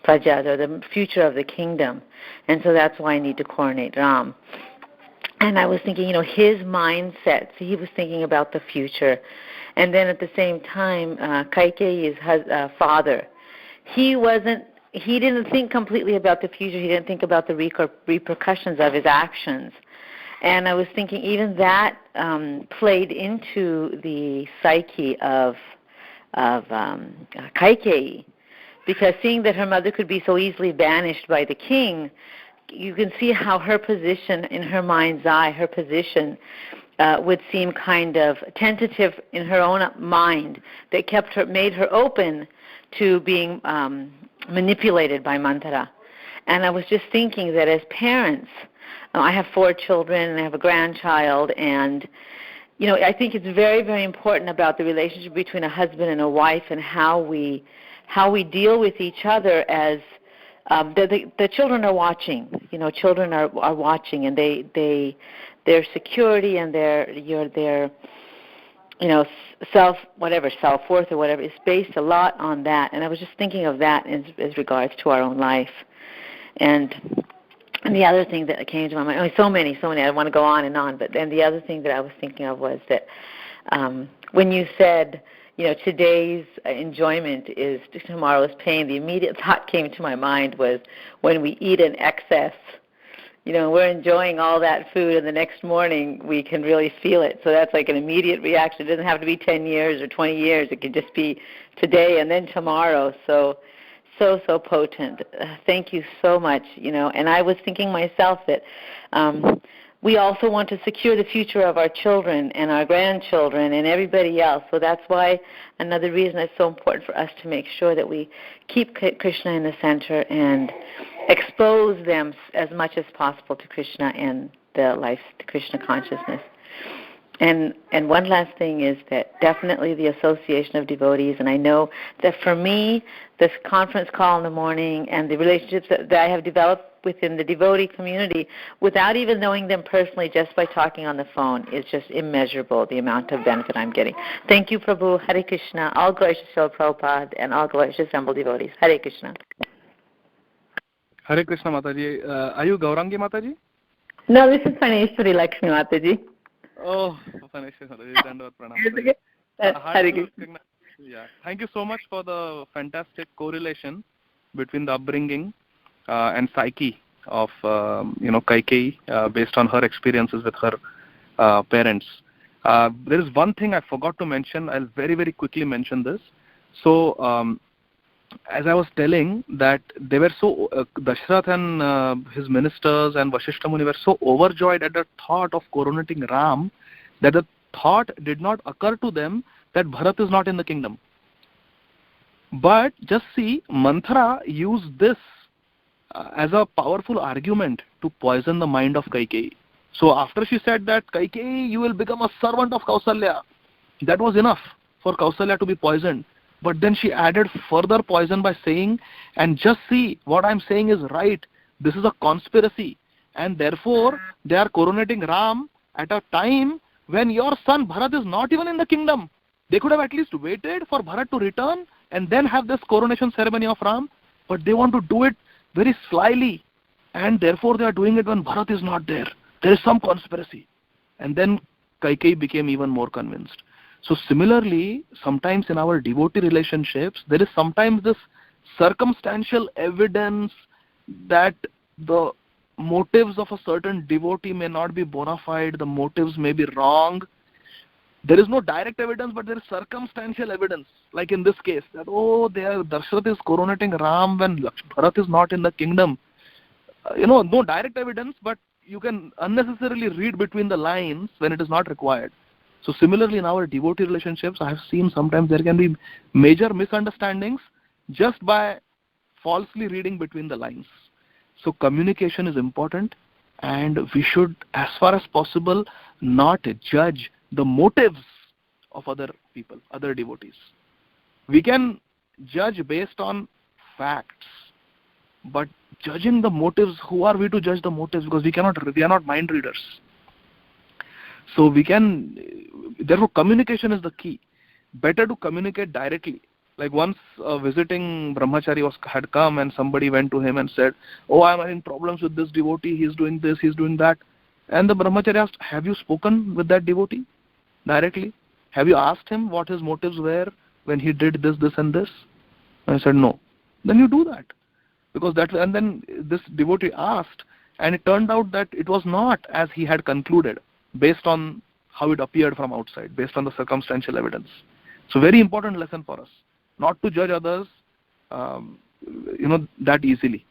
praja, or the future of the kingdom, and so that's why I need to coronate Ram. And I was thinking, his mindset, so he was thinking about the future. And then at the same time, Kaikeyi's father, he didn't think completely about the future. He didn't think about the repercussions of his actions. And I was thinking even that played into the psyche of Kaikeyi, because seeing that her mother could be so easily banished by the king, you can see how her position, in her mind's eye, her position would seem kind of tentative in her own mind, that made her open to being manipulated by Manthara. And I was just thinking that as parents, I have 4 children and I have a grandchild, and I think it's very, very important about the relationship between a husband and a wife and how we deal with each other as the children are watching. Children are watching, and their security and their self-worth or whatever is based a lot on that. And I was just thinking of that as regards to our own life. And the other thing that came to my mind, so many, I don't want to go on and on, but then the other thing that I was thinking of was that when you said, today's enjoyment is tomorrow's pain, the immediate thought came to my mind was when we eat in excess, we're enjoying all that food, and the next morning we can really feel it. So that's like an immediate reaction. It doesn't have to be 10 years or 20 years. It could just be today and then tomorrow. So potent. Thank you so much. And I was thinking myself that we also want to secure the future of our children and our grandchildren and everybody else. So that's why another reason it's so important for us to make sure that we keep Krishna in the center and expose them as much as possible to Krishna and the Krishna consciousness. And one last thing is that definitely the association of devotees, and I know that for me, this conference call in the morning and the relationships that I have developed within the devotee community, without even knowing them personally, just by talking on the phone, is just immeasurable, the amount of benefit I'm getting. Thank you, Prabhu. Hare Krishna. All glories to Srila Prabhupada and all glories to assembled devotees. Hare Krishna. Hare Krishna Mataji. Are you Gaurangi Mataji? No, this is Praneshwari Lakshmi Mataji. Oh, Praneshwari Mataji. Dandavad Pranam. Yeah. Thank you so much for the fantastic correlation between the upbringing and psyche of Kaikeyi based on her experiences with her parents. There is one thing I forgot to mention. I'll very, very quickly mention this. So as I was telling, that they were so Dashrath and his ministers and Vasishtha Muni were so overjoyed at the thought of coronating Ram that the thought did not occur to them that Bharat is not in the kingdom. But just see, Manthara used this as a powerful argument to poison the mind of Kaikeyi. So after she said that, Kaikeyi, you will become a servant of Kausalya, that was enough for Kausalya to be poisoned. But then she added further poison by saying, and just see, what I'm saying is right, this is a conspiracy, and therefore they are coronating Ram at a time when your son Bharat is not even in the kingdom. They could have at least waited for Bharat to return and then have this coronation ceremony of Ram, but they want to do it very slyly, and therefore they are doing it when Bharat is not there. There is some conspiracy. And then Kaikeyi became even more convinced. So similarly, sometimes in our devotee relationships, there is sometimes this circumstantial evidence that the motives of a certain devotee may not be bona fide, the motives may be wrong. There is no direct evidence, but there is circumstantial evidence. Like in this case, that Darsharat is coronating Ram when Bharat is not in the kingdom. No direct evidence, but you can unnecessarily read between the lines when it is not required. So similarly, in our devotee relationships, I have seen sometimes there can be major misunderstandings just by falsely reading between the lines. So communication is important, and we should, as far as possible, not judge the motives of other people, other devotees. We can judge based on facts, but judging the motives, who are we to judge the motives? Because we are not mind readers. So therefore communication is the key. Better to communicate directly. Like once a visiting brahmachari had come and somebody went to him and said, I'm having problems with this devotee, he's doing this, he's doing that. And the brahmachari asked, have you spoken with that devotee directly? Have you asked him what his motives were when he did this, this and this? And I said, no. Then you do that. And then this devotee asked, and it turned out that it was not as he had concluded, based on how it appeared from outside, based on the circumstantial evidence. So very important lesson for us, not to judge others, that easily.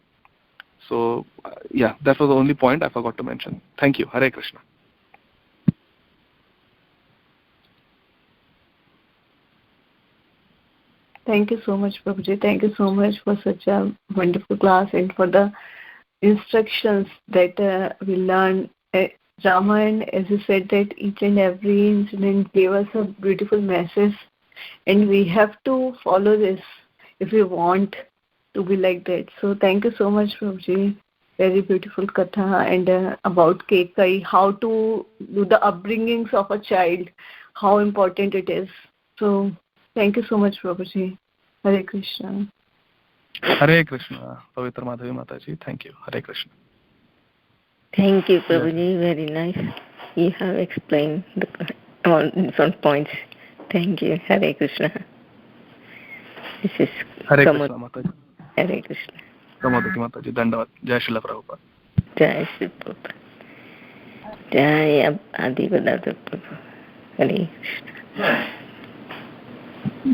So that was the only point I forgot to mention. Thank you. Hare Krishna. Thank you so much, Prabhuji. Thank you so much for such a wonderful class and for the instructions that we learned. Raman, as you said, that each and every incident gave us a beautiful message, and we have to follow this if we want to be like that. So thank you so much, Prabhuji. Very beautiful Katha, and about Kaikeyi, how to do the upbringings of a child, how important it is. So thank you so much, Prabhuji. Hare Krishna. Hare Krishna. Pavitra Madhavi Mataji. Thank you. Hare Krishna. Thank you, Prabhuji. Very nice. You have explained all different points. Thank you. Hare Krishna. This is Hare Krishna Mataji. Hare Krishna. Pramodati Mataji. Dandavad. Jai Srila Prabhupada. Jai Srila Prabhupada. Jai Adi Gadadhar Prabhu. Hare Krishna.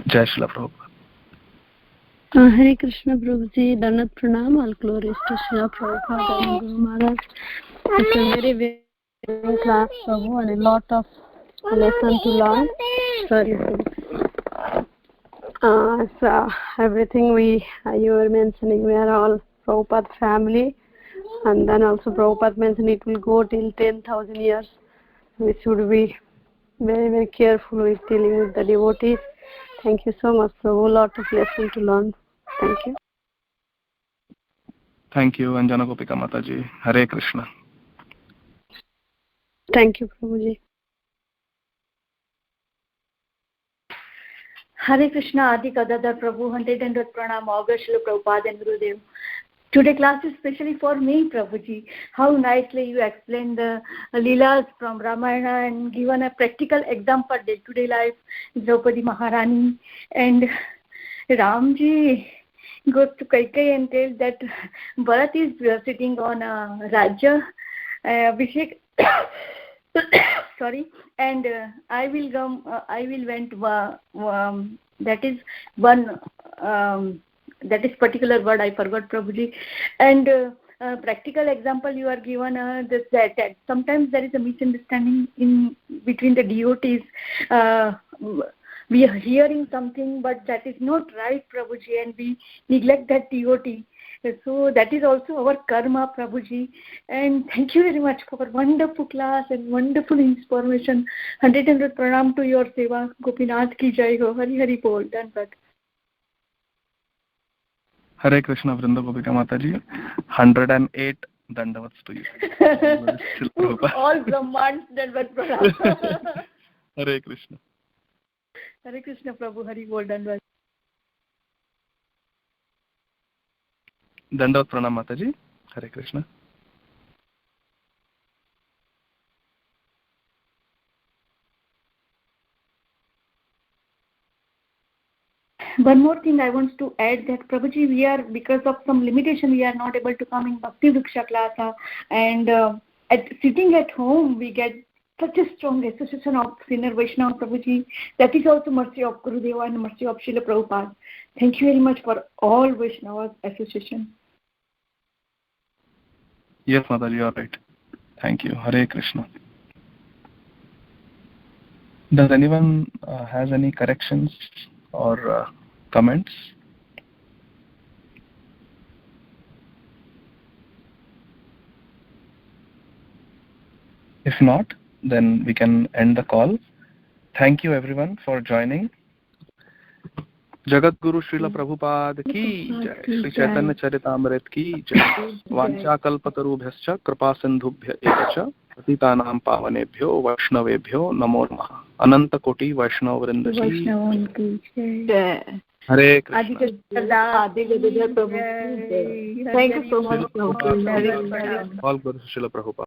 Jai Srila Prabhupada. Hare Krishna Prabhuji, Danat Pranam, all glories to Srila Prabhupada and Guru Maharaj. It's a very, very good class, Prabhu, and a lot of lesson to learn. Sorry. So everything you were mentioning, we are all Prabhupada family, and then also Prabhupada mentioned it will go till 10,000 years. We should be very, very careful with dealing with the devotees. Thank you so much, Prabhu. A lot of lesson to learn. Thank you. Thank you, Anjana Gopika Mataji. Hare Krishna. Thank you, Prabhuji. Hare Krishna, Adi Gadadhar Prabhu, 100 Pranam, August Srila Prabhupada and Gurudev. Today class is especially for me, Prabhuji. How nicely you explained the Leelas from Ramayana and given a practical example day-to-day life, Draupadi Maharani. And Ramji goes to Kaikeyi and tells that Bharat is sitting on a Rajya Abhishek. Sorry, and I will went. That is one. That is particular word I forgot, Prabhuji. And practical example you are given that sometimes there is a misunderstanding in between the devotees. we are hearing something, but that is not right, Prabhuji, and we neglect that devotee. So that is also our karma, Prabhuji. And thank you very much for wonderful class and wonderful information. 100 pranam to your seva. Gopinath ki jai ho. Hari Hari bol. Dhanvad. Hare Krishna, Vrinda Gopika Mataji. 108 dandavats to you. All Brahmans, Dhanvad pranam. Hare Krishna. Hare Krishna, Prabhu. Hari bol. Dhanvad. Dandavat pranam Mataji. Hare Krishna. One more thing I want to add that Prabhuji, we are, because of some limitation, we are not able to come in Bhakti Vriksha class, and sitting at home we get such a strong association of Senior Vaishnava, Prabhuji. That is also mercy of Gurudeva and mercy of Srila Prabhupada. Thank you very much for all Vaishnava association. Yes, Mataji, you are right. Thank you. Hare Krishna. Does anyone has any corrections or comments? If not, then we can end the call. Thank you everyone for joining. Jagat Guru Srila Prabhupada ki jai. Shri Chaitanya Charitamrit ki jai. Vancha kalpatarubhyascha kripa sindhubhya evacha patitanam pavanebhyo vaishnavebhyo namo namaha. Ananta koti Vaishnava vrinda ki jai. Hare Krishna. Thank you so much. All Guru Srila Prabhupada.